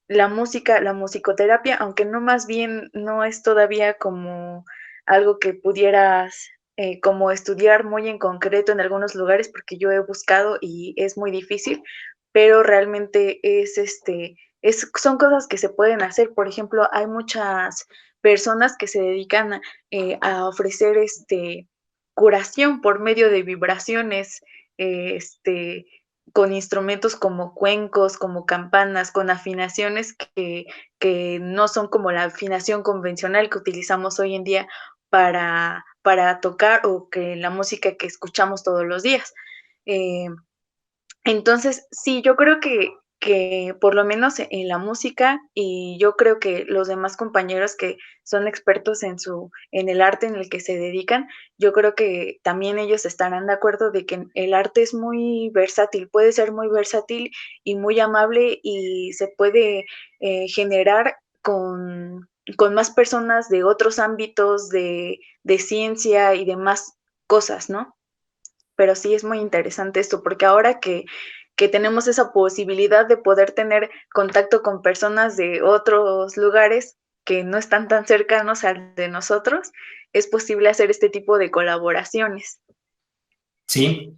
la música, la musicoterapia, aunque no, más bien no es todavía como algo que pudieras como estudiar muy en concreto en algunos lugares, porque yo he buscado y es muy difícil, pero realmente son cosas que se pueden hacer. Por ejemplo, hay muchas personas que se dedican a ofrecer curación por medio de vibraciones, con instrumentos como cuencos, como campanas, con afinaciones que no son como la afinación convencional que utilizamos hoy en día para tocar, o que la música que escuchamos todos los días. Entonces, sí, yo creo que por lo menos en la música, y yo creo que los demás compañeros que son expertos en el arte en el que se dedican, yo creo que también ellos estarán de acuerdo de que el arte es muy versátil, puede ser muy versátil y muy amable, y se puede generar con más personas de otros ámbitos de ciencia y demás cosas, ¿no? pero sí es muy interesante esto, porque ahora que tenemos esa posibilidad de poder tener contacto con personas de otros lugares que no están tan cercanos al de nosotros, es posible hacer este tipo de colaboraciones. Sí,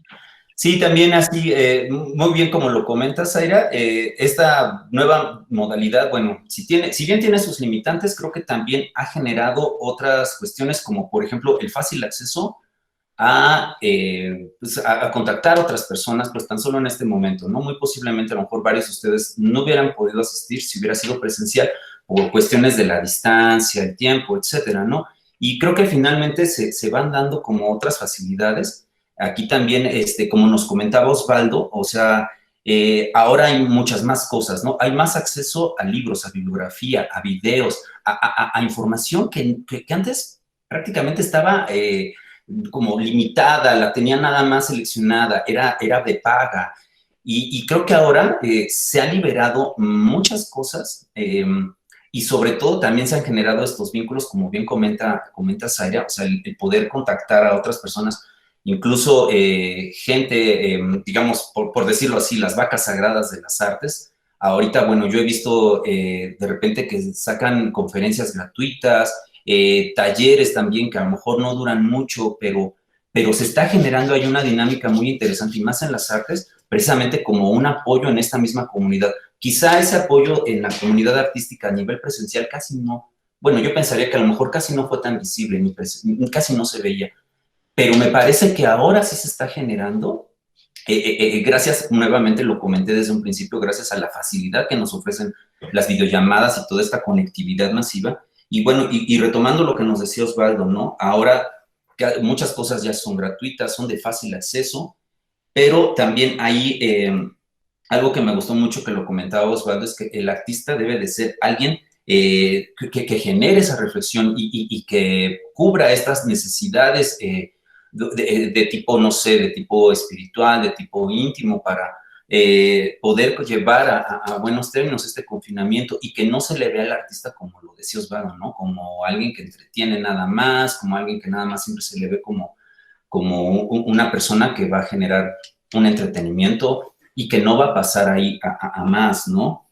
sí, también así, muy bien como lo comentas, Zaira, esta nueva modalidad, bueno, si bien tiene sus limitantes, creo que también ha generado otras cuestiones como, por ejemplo, el fácil acceso pues a contactar a otras personas, pues tan solo en este momento, ¿no? Muy posiblemente a lo mejor varios de ustedes no hubieran podido asistir si hubiera sido presencial por cuestiones de la distancia, el tiempo, etcétera, ¿no? Y creo que finalmente se van dando como otras facilidades. Aquí también, como nos comentaba Osvaldo, o sea, ahora hay muchas más cosas, ¿no? Hay más acceso a libros, a bibliografía, a videos, a información que antes prácticamente estaba como limitada, la tenía nada más seleccionada, era de paga. Y creo que ahora se han liberado muchas cosas y sobre todo también se han generado estos vínculos, como bien comenta Zaira, o sea, el poder contactar a otras personas, incluso gente, digamos, por decirlo así, las vacas sagradas de las artes. Ahorita, bueno, yo he visto de repente que sacan conferencias gratuitas, talleres también que a lo mejor no duran mucho, pero se está generando ahí una dinámica muy interesante y más en las artes, precisamente como un apoyo en esta misma comunidad. Quizá ese apoyo en la comunidad artística a nivel presencial casi no, bueno, yo pensaría que a lo mejor casi no fue tan visible, casi no se veía, pero me parece que ahora sí se está generando, gracias, nuevamente lo comenté desde un principio, gracias a la facilidad que nos ofrecen las videollamadas y toda esta conectividad masiva. Y bueno, y retomando lo que nos decía Osvaldo, ¿no? Ahora muchas cosas ya son gratuitas, son de fácil acceso, pero también hay algo que me gustó mucho que lo comentaba Osvaldo, es que el artista debe de ser alguien que genere esa reflexión y que cubra estas necesidades de tipo, no sé, de tipo espiritual, de tipo íntimo, para poder llevar a buenos términos este confinamiento y que no se le vea al artista como lo decía Osvaldo, ¿no? Como alguien que entretiene nada más, como alguien que nada más siempre se le ve como una persona que va a generar un entretenimiento y que no va a pasar ahí a más, ¿no?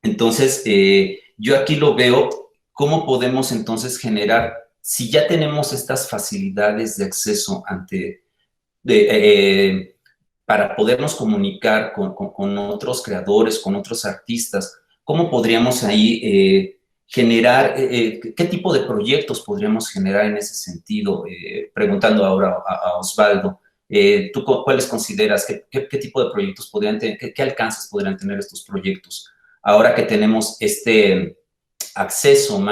Entonces, yo aquí lo veo, ¿cómo podemos entonces generar, si ya tenemos estas facilidades de acceso para podernos comunicar con otros creadores, con otros artistas, ¿cómo podríamos ahí generar, qué tipo de proyectos podríamos generar en ese sentido? Preguntando ahora a Osvaldo, ¿tú cuáles consideras, qué tipo de proyectos podrían tener, qué alcances podrían tener estos proyectos? Ahora que tenemos este acceso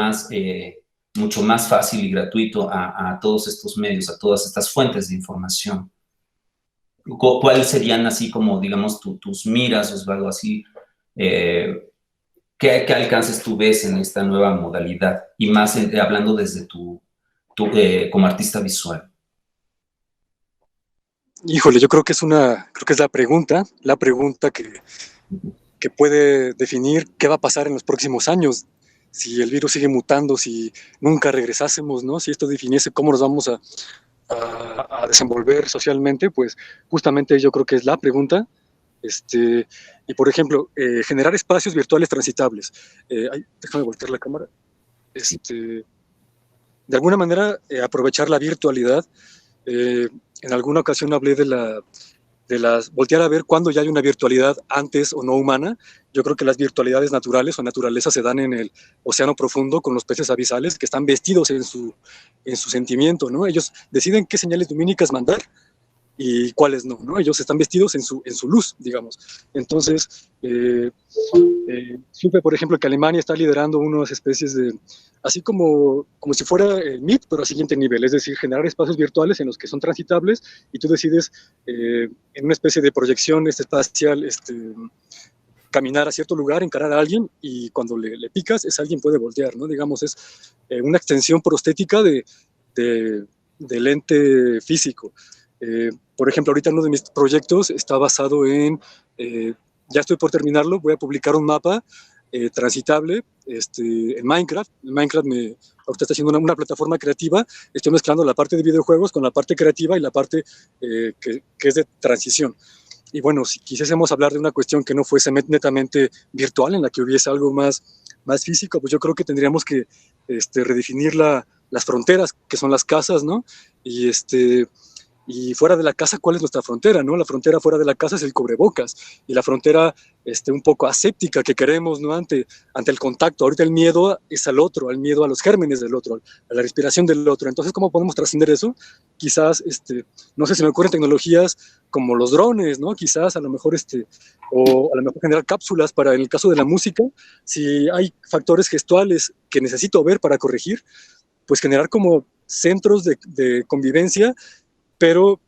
mucho más fácil y gratuito a todos estos medios, a todas estas fuentes de información. ¿Cuáles serían así como, digamos, tus miras, Osvaldo, así, qué alcances tú ves en esta nueva modalidad? Y más hablando desde como artista visual. Híjole, yo creo que es la pregunta que puede definir qué va a pasar en los próximos años, si el virus sigue mutando, si nunca regresásemos, ¿no? Si esto definiese cómo nos vamos a desenvolver socialmente, pues justamente yo creo que es la pregunta. Y por ejemplo, generar espacios virtuales transitables. Déjame voltear la cámara. De alguna manera, aprovechar la virtualidad. En alguna ocasión hablé de voltear a ver cuándo ya hay una virtualidad antes o no humana. Yo creo que las virtualidades naturales o naturaleza se dan en el océano profundo con los peces abisales que están vestidos en su sentimiento, ¿no? Ellos deciden qué señales lumínicas mandar y cuáles no, ¿no? Ellos están vestidos en su luz, digamos. Entonces, supe, por ejemplo, que Alemania está liderando unas especies de, así como si fuera el MIT, pero a siguiente nivel, es decir, generar espacios virtuales en los que son transitables y tú decides en una especie de proyección espacial caminar a cierto lugar, encarar a alguien y cuando le picas, ese alguien puede voltear, ¿no? Digamos, es una extensión prostética del ente físico. Por ejemplo, ahorita uno de mis proyectos está basado en, ya estoy por terminarlo, voy a publicar un mapa transitable en Minecraft. En Minecraft ahorita está haciendo una plataforma creativa, estoy mezclando la parte de videojuegos con la parte creativa y la parte que es de transición. Y bueno, si quisiésemos hablar de una cuestión que no fuese netamente virtual, en la que hubiese algo más físico, pues yo creo que tendríamos que redefinir las fronteras, que son las casas, ¿no? Y fuera de la casa, ¿cuál es nuestra frontera, no? La frontera fuera de la casa es el cubrebocas, y la frontera un poco aséptica que queremos, ¿no? Ante el contacto. Ahorita el miedo es al otro, al miedo a los gérmenes del otro, a la respiración del otro. Entonces, ¿cómo podemos trascender eso? Quizás, no sé, se me ocurren tecnologías como los drones, ¿no? Quizás a lo mejor, o a lo mejor generar cápsulas para, en el caso de la música, si hay factores gestuales que necesito ver para corregir, pues generar como centros de convivencia, pero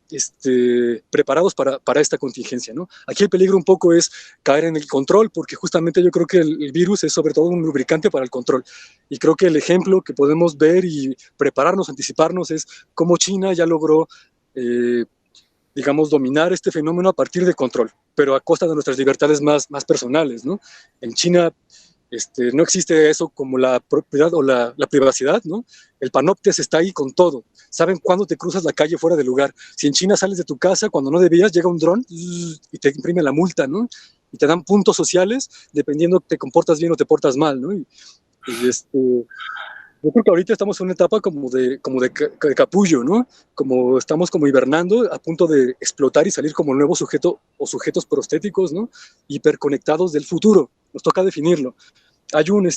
preparados para esta contingencia, ¿no? Aquí el peligro un poco es caer en el control, porque justamente yo creo que el virus es sobre todo un lubricante para el control. Y creo que el ejemplo que podemos ver y prepararnos, anticiparnos, es cómo China ya logró, digamos, dominar este fenómeno a partir de control, pero a costa de nuestras libertades más personales, ¿no? En China no existe eso como la propiedad o la privacidad, ¿no? El panoptes está ahí con todo. Saben cuándo te cruzas la calle fuera de lugar. Si en China sales de tu casa cuando no debías, llega un dron y te imprime la multa, ¿no? Y te dan puntos sociales dependiendo te comportas bien o te portas mal, ¿no? Yo creo que ahorita estamos en una etapa como de capullo, ¿no? Como estamos como hibernando, a punto de explotar y salir como un nuevo sujeto o sujetos prostéticos, ¿no? Hiperconectados del futuro. Nos toca definirlo. Hay un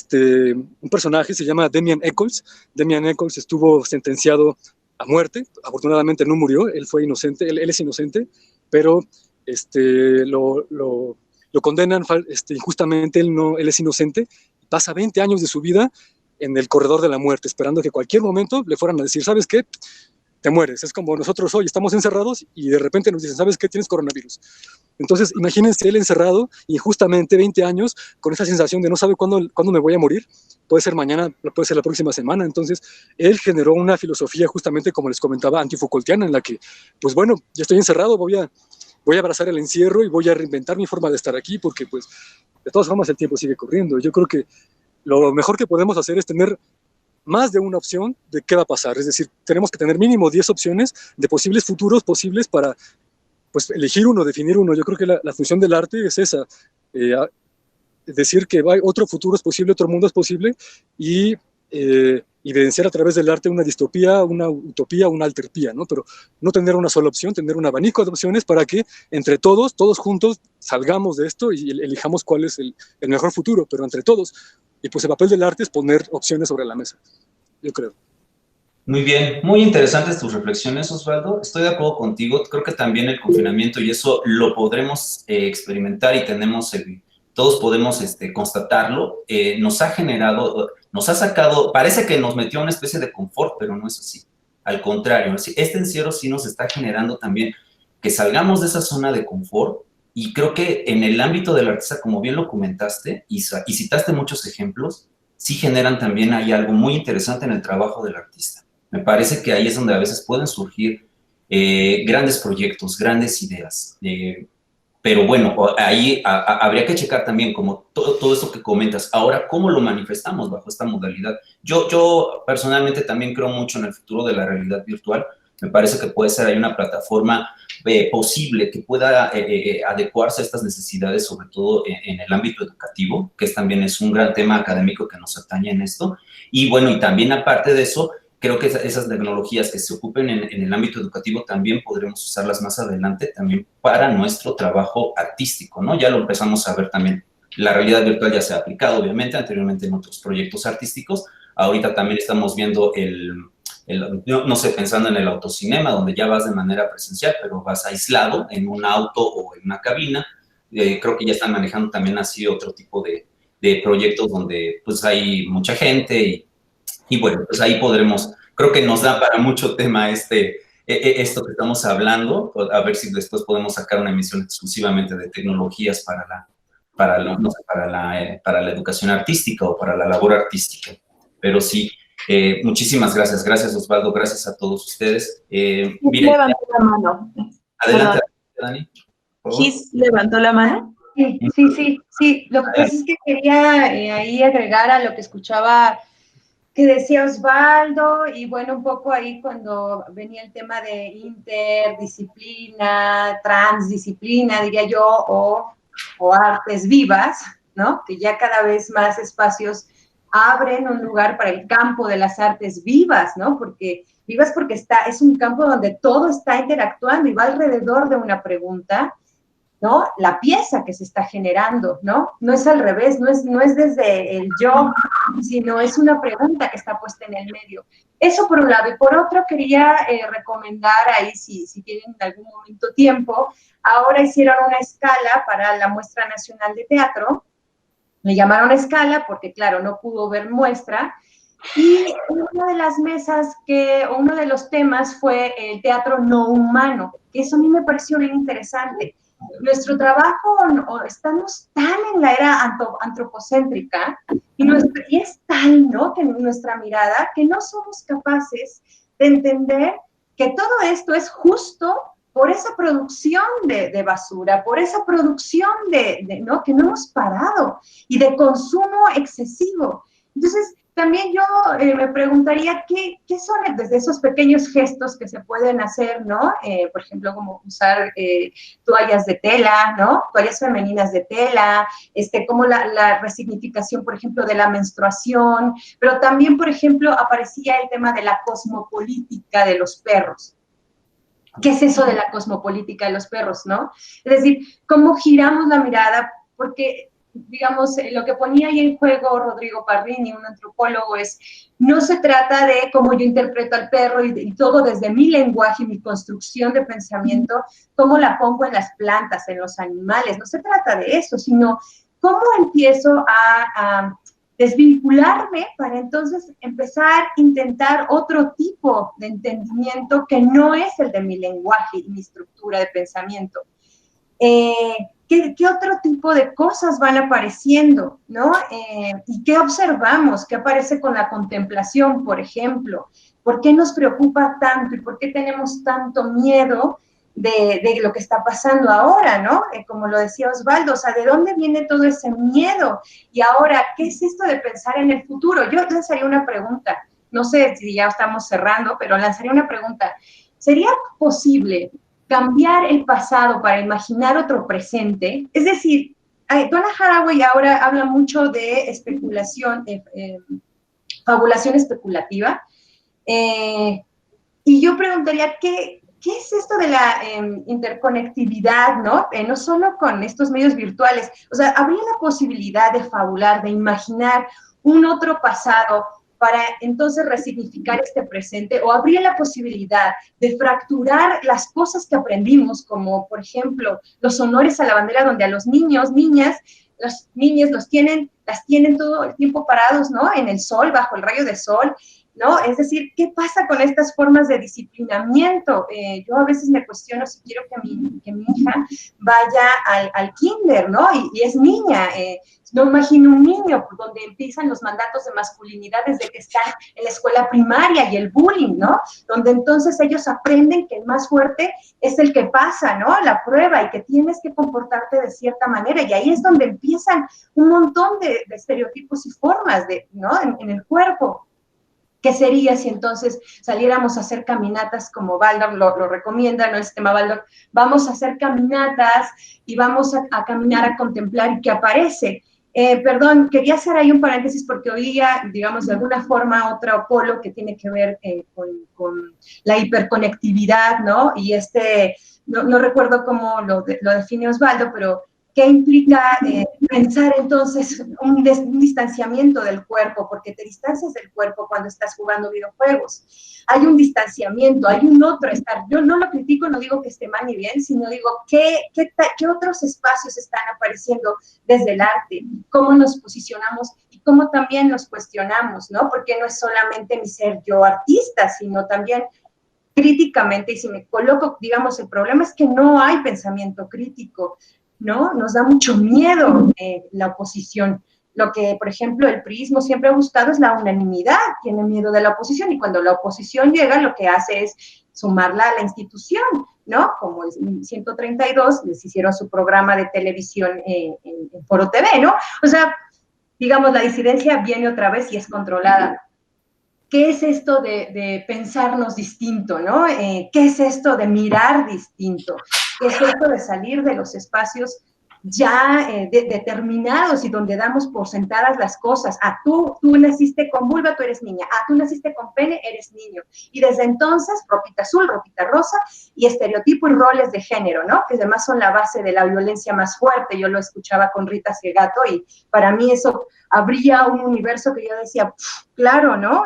personaje, se llama Damien Echols. Damien Echols estuvo sentenciado a muerte. Afortunadamente no murió, él fue inocente, él es inocente, pero lo condenan injustamente, él es inocente. Pasa 20 años de su vida en el corredor de la muerte, esperando que cualquier momento le fueran a decir, ¿sabes qué? Te mueres. Es como nosotros hoy estamos encerrados y de repente nos dicen, ¿sabes qué? Tienes coronavirus. Entonces, imagínense él encerrado injustamente 20 años con esa sensación de no sabe cuándo me voy a morir. Puede ser mañana, puede ser la próxima semana. Entonces, él generó una filosofía justamente, como les comentaba, antifoucaultiana, en la que, pues bueno, ya estoy encerrado, voy a abrazar el encierro y voy a reinventar mi forma de estar aquí, porque pues de todas formas el tiempo sigue corriendo. Yo creo que lo mejor que podemos hacer es tener más de una opción de qué va a pasar. Es decir, tenemos que tener mínimo 10 opciones de posibles futuros posibles para pues, elegir uno, definir uno. Yo creo que la función del arte es esa, decir que otro futuro es posible, otro mundo es posible, y evidenciar a través del arte una distopía, una utopía, una alterpía, ¿no? Pero no tener una sola opción, tener un abanico de opciones para que entre todos juntos, salgamos de esto y elijamos cuál es el mejor futuro, pero entre todos. Y pues el papel del arte es poner opciones sobre la mesa, yo creo. Muy bien, muy interesantes tus reflexiones, Osvaldo. Estoy de acuerdo contigo. Creo que también el confinamiento, y eso lo podremos experimentar y todos podemos constatarlo, nos ha generado, nos ha sacado, parece que nos metió una especie de confort, pero no es así. Al contrario, este encierro sí nos está generando también que salgamos de esa zona de confort. Y creo que en el ámbito del artista, como bien lo comentaste y citaste muchos ejemplos, sí generan también ahí algo muy interesante en el trabajo del artista. Me parece que ahí es donde a veces pueden surgir grandes proyectos, grandes ideas. Pero bueno, ahí habría que checar también como todo esto que comentas. Ahora, ¿cómo lo manifestamos bajo esta modalidad? Yo personalmente también creo mucho en el futuro de la realidad virtual. Me parece que puede ser ahí una plataforma posible que pueda adecuarse a estas necesidades, sobre todo en el ámbito educativo, que también es un gran tema académico que nos atañe en esto. Y bueno, y también aparte de eso, creo que esas tecnologías que se ocupen en el ámbito educativo también podremos usarlas más adelante también para nuestro trabajo artístico, ¿no? Ya lo empezamos a ver también. La realidad virtual ya se ha aplicado, obviamente, anteriormente en otros proyectos artísticos. Ahorita también estamos viendo no sé, pensando en el autocinema, donde ya vas de manera presencial, pero vas aislado en un auto o en una cabina. Creo que ya están manejando también así otro tipo de proyectos donde pues hay mucha gente y bueno, pues ahí podremos, creo que nos da para mucho tema esto que estamos hablando, a ver si después podemos sacar una emisión exclusivamente de tecnologías para la educación artística o para la labor artística. Pero sí, muchísimas gracias. Gracias, Osvaldo. Gracias a todos ustedes. Miren, levantó la mano. Adelante, Dani. Gis levantó la mano. Sí. Lo que pasa es que quería ahí agregar a lo que escuchaba que decía Osvaldo, y bueno, un poco ahí cuando venía el tema de interdisciplina, transdisciplina, diría yo, o artes vivas, ¿no? Que ya cada vez más espacios abren un lugar para el campo de las artes vivas, ¿no? Porque vivas porque es un campo donde todo está interactuando y va alrededor de una pregunta, ¿no? La pieza que se está generando, ¿no? No es al revés, no es desde el yo, sino es una pregunta que está puesta en el medio. Eso por un lado. Y por otro, quería recomendar ahí, si tienen en algún momento tiempo, ahora hicieron una escala para la Muestra Nacional de Teatro. Le llamaron escala porque, claro, no pudo ver muestra. Y una de las mesas uno de los temas fue el teatro no humano, que eso a mí me pareció bien interesante. Nuestro trabajo, estamos tan en la era antropocéntrica y es tal, ¿no?, que nuestra mirada, que no somos capaces de entender que todo esto es justo por esa producción de basura, por esa producción ¿no?, que no hemos parado, y de consumo excesivo. Entonces, también yo me preguntaría qué son desde esos pequeños gestos que se pueden hacer, ¿no? Por ejemplo, como usar toallas de tela, ¿no? Toallas femeninas de tela, como la resignificación, por ejemplo, de la menstruación, pero también, por ejemplo, aparecía el tema de la cosmopolítica de los perros. ¿Qué es eso de la cosmopolítica de los perros, no? Es decir, cómo giramos la mirada, porque digamos, lo que ponía ahí en juego Rodrigo Parrini, un antropólogo, no se trata de cómo yo interpreto al perro y todo desde mi lenguaje y mi construcción de pensamiento, cómo la pongo en las plantas, en los animales, no se trata de eso, sino cómo empiezo a desvincularme para entonces empezar a intentar otro tipo de entendimiento que no es el de mi lenguaje y mi estructura de pensamiento. ¿Qué otro tipo de cosas van apareciendo, ¿no? ¿Y qué observamos? ¿Qué aparece con la contemplación, por ejemplo? ¿Por qué nos preocupa tanto y por qué tenemos tanto miedo de lo que está pasando ahora, ¿no? Como lo decía Osvaldo, o sea, ¿de dónde viene todo ese miedo? Y ahora, ¿qué es esto de pensar en el futuro? Yo lanzaría una pregunta, no sé si ya estamos cerrando, pero lanzaría una pregunta. ¿Sería posible cambiar el pasado para imaginar otro presente? Es decir, Donna Haraway ahora habla mucho de especulación, fabulación especulativa, y yo preguntaría, ¿qué es esto de la interconectividad, ¿no? No solo con estos medios virtuales, o sea, ¿habría la posibilidad de fabular, de imaginar un otro pasado para entonces resignificar este presente? ¿O habría la posibilidad de fracturar las cosas que aprendimos, como por ejemplo los honores a la bandera, donde a los niños, niñas, las niñas las tienen todo el tiempo parados, ¿no? En el sol, bajo el rayo de sol, ¿no? Es decir, ¿qué pasa con estas formas de disciplinamiento? Yo a veces me cuestiono si quiero que mi hija vaya al kinder, ¿no? Y es niña. No imagino un niño donde empiezan los mandatos de masculinidad desde que están en la escuela primaria y el bullying, ¿no? Donde entonces ellos aprenden que el más fuerte es el que pasa, ¿no? La prueba, y que tienes que comportarte de cierta manera. Y ahí es donde empiezan un montón de estereotipos y formas, ¿no? En el cuerpo. ¿Qué sería si entonces saliéramos a hacer caminatas como Baldor lo recomienda, ¿no? El sistema Baldor? Vamos a hacer caminatas y vamos a caminar, a contemplar, y que aparece. Perdón, quería hacer ahí un paréntesis porque oía, digamos, de alguna forma otro polo que tiene que ver con la hiperconectividad, ¿no? Y no recuerdo cómo lo define Osvaldo, pero ¿qué implica pensar entonces un distanciamiento del cuerpo? Porque te distancias del cuerpo cuando estás jugando videojuegos. Hay un distanciamiento, hay un otro estar. Yo no lo critico, no digo que esté mal ni bien, sino digo, ¿qué otros espacios están apareciendo desde el arte? ¿Cómo nos posicionamos y cómo también nos cuestionamos, ¿no? Porque no es solamente mi ser yo artista, sino también críticamente, y si me coloco, digamos, el problema es que no hay pensamiento crítico, ¿no? Nos da mucho miedo la oposición. Lo que, por ejemplo, el priismo siempre ha buscado es la unanimidad, tiene miedo de la oposición, y cuando la oposición llega, lo que hace es sumarla a la institución, ¿no? Como el 132, les hicieron su programa de televisión en Foro TV, ¿no? O sea, digamos, la disidencia viene otra vez y es controlada. ¿Qué es esto de pensarnos distinto, no? ¿Qué es esto de mirar distinto? ¿Qué es esto de salir de los espacios ya determinados y donde damos por sentadas las cosas? Ah, tú naciste con vulva, tú eres niña. Ah, tú naciste con pene, eres niño. Y desde entonces, ropita azul, ropita rosa, y estereotipo y roles de género, ¿no? Que además son la base de la violencia más fuerte. Yo lo escuchaba con Rita Segato y para mí eso abría un universo que yo decía, claro, ¿no?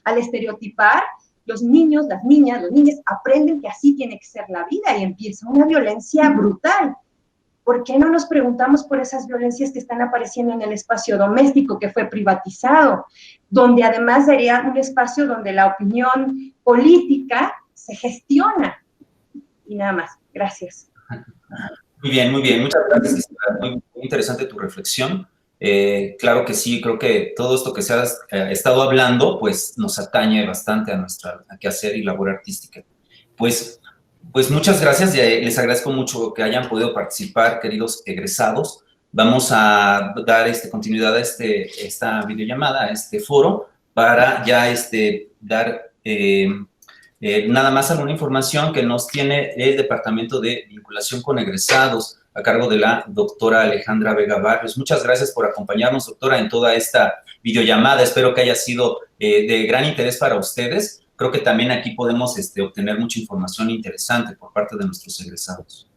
Al estereotipar, los niños, las niñas, los niños aprenden que así tiene que ser la vida y empieza una violencia brutal. ¿Por qué no nos preguntamos por esas violencias que están apareciendo en el espacio doméstico que fue privatizado, donde además sería un espacio donde la opinión política se gestiona? Y nada más. Gracias. Muy bien, muy bien. Muchas gracias, Gisela. Muy interesante tu reflexión. Claro que sí, creo que todo esto que se ha estado hablando, pues nos atañe bastante a nuestra quehacer y labor artística. Pues muchas gracias, les agradezco mucho que hayan podido participar, queridos egresados. Vamos a dar continuidad a esta videollamada, a este foro, para ya dar nada más alguna información que nos tiene el Departamento de Vinculación con Egresados, a cargo de la doctora Alejandra Vega Barrios. Muchas gracias por acompañarnos, doctora, en toda esta videollamada. Espero que haya sido de gran interés para ustedes. Creo que también aquí podemos obtener mucha información interesante por parte de nuestros egresados.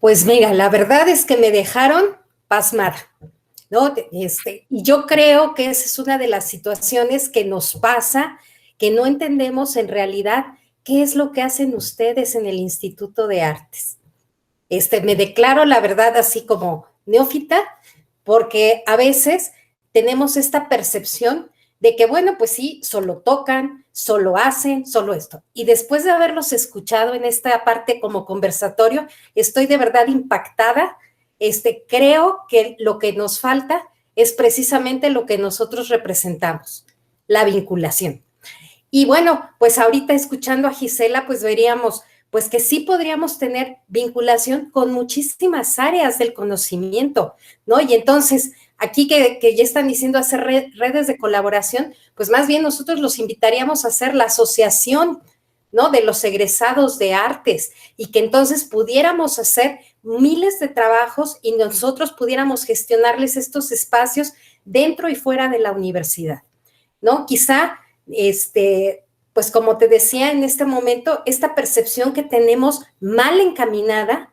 Pues mira, la verdad es que me dejaron pasmada, ¿no? Y yo creo que esa es una de las situaciones que nos pasa, que no entendemos en realidad qué es lo que hacen ustedes en el Instituto de Artes. Me declaro, la verdad, así como neófita, porque a veces tenemos esta percepción de que, bueno, pues sí, solo tocan, solo hacen, solo esto. Y después de haberlos escuchado en esta parte como conversatorio, estoy de verdad impactada. Creo que lo que nos falta es precisamente lo que nosotros representamos, la vinculación. Y bueno, pues ahorita escuchando a Gisela, pues veríamos pues que sí podríamos tener vinculación con muchísimas áreas del conocimiento, ¿no? Y entonces, aquí que ya están diciendo hacer redes de colaboración, pues más bien nosotros los invitaríamos a hacer la asociación, ¿no? De los egresados de artes, y que entonces pudiéramos hacer miles de trabajos y nosotros pudiéramos gestionarles estos espacios dentro y fuera de la universidad, ¿no? Quizá, pues como te decía en este momento, esta percepción que tenemos mal encaminada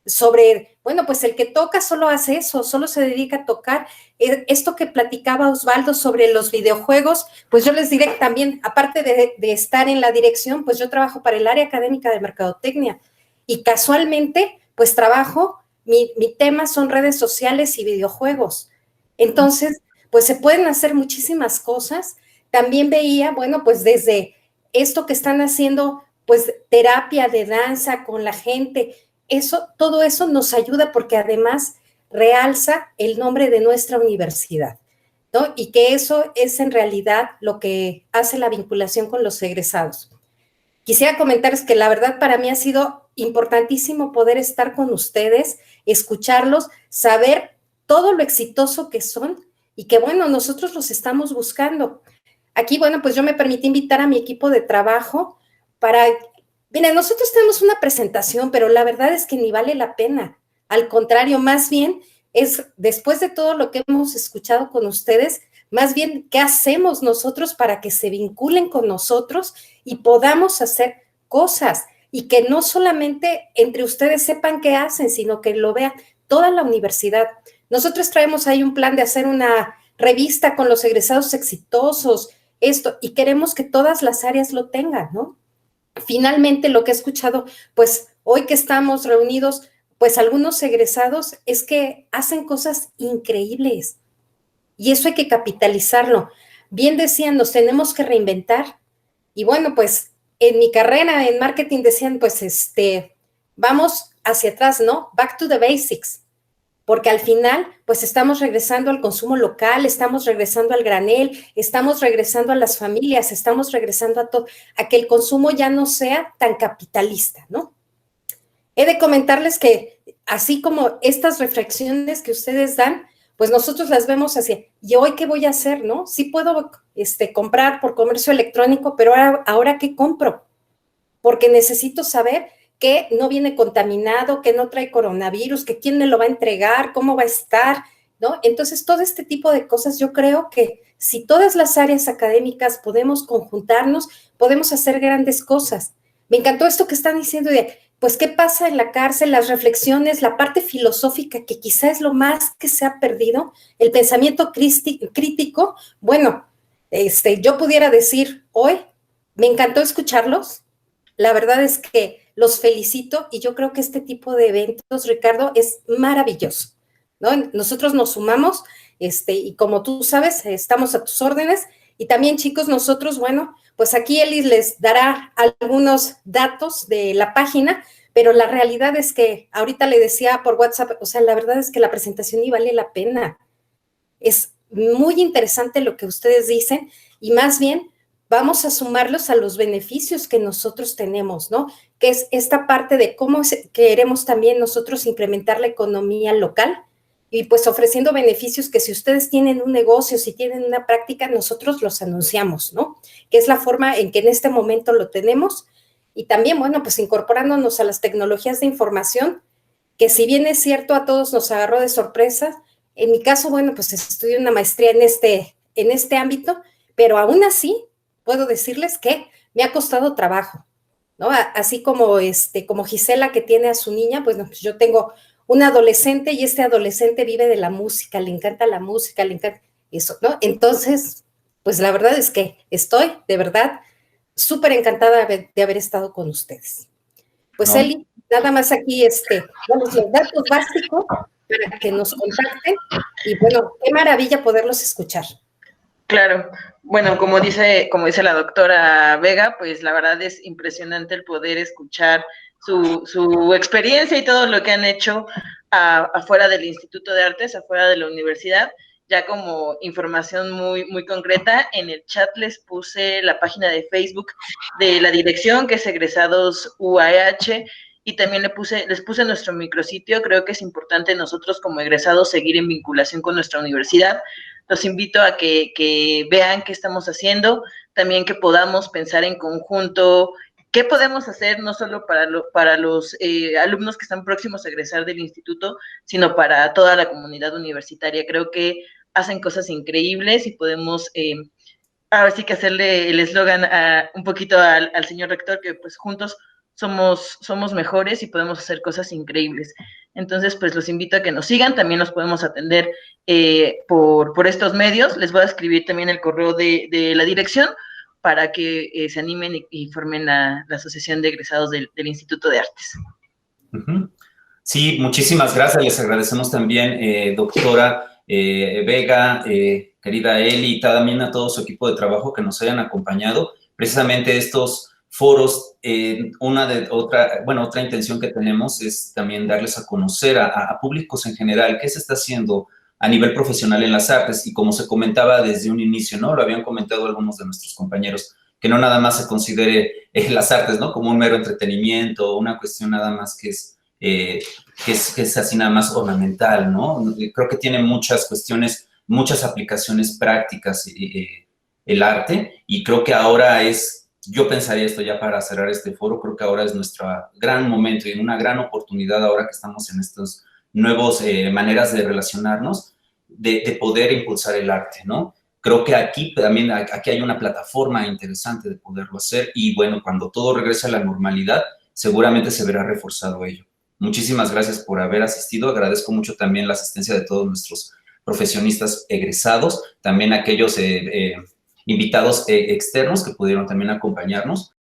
sobre, bueno, pues el que toca solo hace eso, solo se dedica a tocar. Esto que platicaba Osvaldo sobre los videojuegos, pues yo les diré que también, aparte de estar en la dirección, pues yo trabajo para el área académica de mercadotecnia y casualmente, pues trabajo, mi tema son redes sociales y videojuegos. Entonces, pues se pueden hacer muchísimas cosas. También veía, bueno, pues desde esto que están haciendo, pues terapia de danza con la gente, todo eso nos ayuda porque además realza el nombre de nuestra universidad, ¿no? Y que eso es en realidad lo que hace la vinculación con los egresados. Quisiera comentarles que la verdad para mí ha sido importantísimo poder estar con ustedes, escucharlos, saber todo lo exitoso que son y que, bueno, nosotros los estamos buscando. Aquí, bueno, pues yo me permití invitar a mi equipo de trabajo para, miren, nosotros tenemos una presentación, pero la verdad es que ni vale la pena. Al contrario, más bien es, después de todo lo que hemos escuchado con ustedes, más bien, ¿qué hacemos nosotros para que se vinculen con nosotros y podamos hacer cosas? Y que no solamente entre ustedes sepan qué hacen, sino que lo vea toda la universidad. Nosotros traemos ahí un plan de hacer una revista con los egresados exitosos, y queremos que todas las áreas lo tengan, ¿no? Finalmente, lo que he escuchado, pues hoy que estamos reunidos, pues algunos egresados es que hacen cosas increíbles y eso hay que capitalizarlo. Bien decían, nos tenemos que reinventar y bueno, pues en mi carrera en marketing decían, pues vamos hacia atrás, ¿no? Back to the basics, porque al final, pues estamos regresando al consumo local, estamos regresando al granel, estamos regresando a las familias, estamos regresando a que el consumo ya no sea tan capitalista, ¿no? He de comentarles que así como estas reflexiones que ustedes dan, pues nosotros las vemos así, ¿y hoy qué voy a hacer, no? Sí puedo comprar por comercio electrónico, pero ahora ¿qué compro? Porque necesito saber que no viene contaminado, que no trae coronavirus, que quién me lo va a entregar, cómo va a estar, ¿no? Entonces, todo este tipo de cosas, yo creo que si todas las áreas académicas podemos conjuntarnos, podemos hacer grandes cosas. Me encantó esto que están diciendo de, pues, ¿qué pasa en la cárcel? Las reflexiones, la parte filosófica, que quizá es lo más que se ha perdido, el pensamiento crítico. Bueno, yo pudiera decir hoy, me encantó escucharlos. La verdad es que los felicito y yo creo que este tipo de eventos, Ricardo, es maravilloso, ¿no? Nosotros nos sumamos y como tú sabes, estamos a tus órdenes y también, chicos, nosotros, bueno, pues aquí Eli les dará algunos datos de la página, pero la realidad es que ahorita le decía por WhatsApp, o sea, la verdad es que la presentación ni vale la pena. Es muy interesante lo que ustedes dicen y más bien vamos a sumarlos a los beneficios que nosotros tenemos, ¿no? Que es esta parte de cómo queremos también nosotros incrementar la economía local y pues ofreciendo beneficios que si ustedes tienen un negocio, si tienen una práctica, nosotros los anunciamos, ¿no? Que es la forma en que en este momento lo tenemos y también, bueno, pues incorporándonos a las tecnologías de información, que si bien es cierto a todos nos agarró de sorpresa, en mi caso, bueno, pues estudié una maestría en este ámbito, pero aún así puedo decirles que me ha costado trabajo, ¿no? Así como, como Gisela que tiene a su niña, pues, no, pues yo tengo un adolescente y este adolescente vive de la música, le encanta la música, le encanta eso, ¿no? Entonces, pues la verdad es que estoy, de verdad, súper encantada de haber estado con ustedes. Pues, no. Eli, nada más aquí, vamos, los datos básicos para que nos contacten y, bueno, qué maravilla poderlos escuchar. Claro, bueno, como dice la doctora Vega, pues la verdad es impresionante el poder escuchar su experiencia y todo lo que han hecho afuera del Instituto de Artes, afuera de la universidad. Ya como información muy, muy concreta, en el chat les puse la página de Facebook de la dirección, que es Egresados UAH, y también les puse nuestro micrositio. Creo que es importante nosotros como egresados seguir en vinculación con nuestra universidad. Los invito a que vean qué estamos haciendo, también que podamos pensar en conjunto qué podemos hacer, no solo para los alumnos que están próximos a egresar del instituto, sino para toda la comunidad universitaria. Creo que hacen cosas increíbles y podemos ahora sí que hacerle el eslogan un poquito al señor rector, que pues juntos somos mejores y podemos hacer cosas increíbles. Entonces, pues los invito a que nos sigan, también nos podemos atender por estos medios. Les voy a escribir también el correo de la dirección para que se animen y formen la Asociación de Egresados del Instituto de Artes. Sí, muchísimas gracias. Les agradecemos también, doctora Vega, querida Eli, y también a todo su equipo de trabajo que nos hayan acompañado. Precisamente estos foros, otra intención que tenemos es también darles a conocer a públicos en general qué se está haciendo a nivel profesional en las artes, y como se comentaba desde un inicio, ¿no? Lo habían comentado algunos de nuestros compañeros, que no nada más se considere las artes, ¿no? Como un mero entretenimiento, una cuestión nada más que es así nada más ornamental, ¿no? Creo que tiene muchas cuestiones, muchas aplicaciones prácticas el arte, y creo que ahora yo pensaría esto ya para cerrar este foro, creo que ahora es nuestro gran momento y una gran oportunidad ahora que estamos en estas nuevas maneras de relacionarnos, de poder impulsar el arte, ¿no? Creo que aquí hay una plataforma interesante de poderlo hacer y, bueno, cuando todo regrese a la normalidad, seguramente se verá reforzado ello. Muchísimas gracias por haber asistido. Agradezco mucho también la asistencia de todos nuestros profesionistas egresados, también aquellos invitados externos que pudieron también acompañarnos.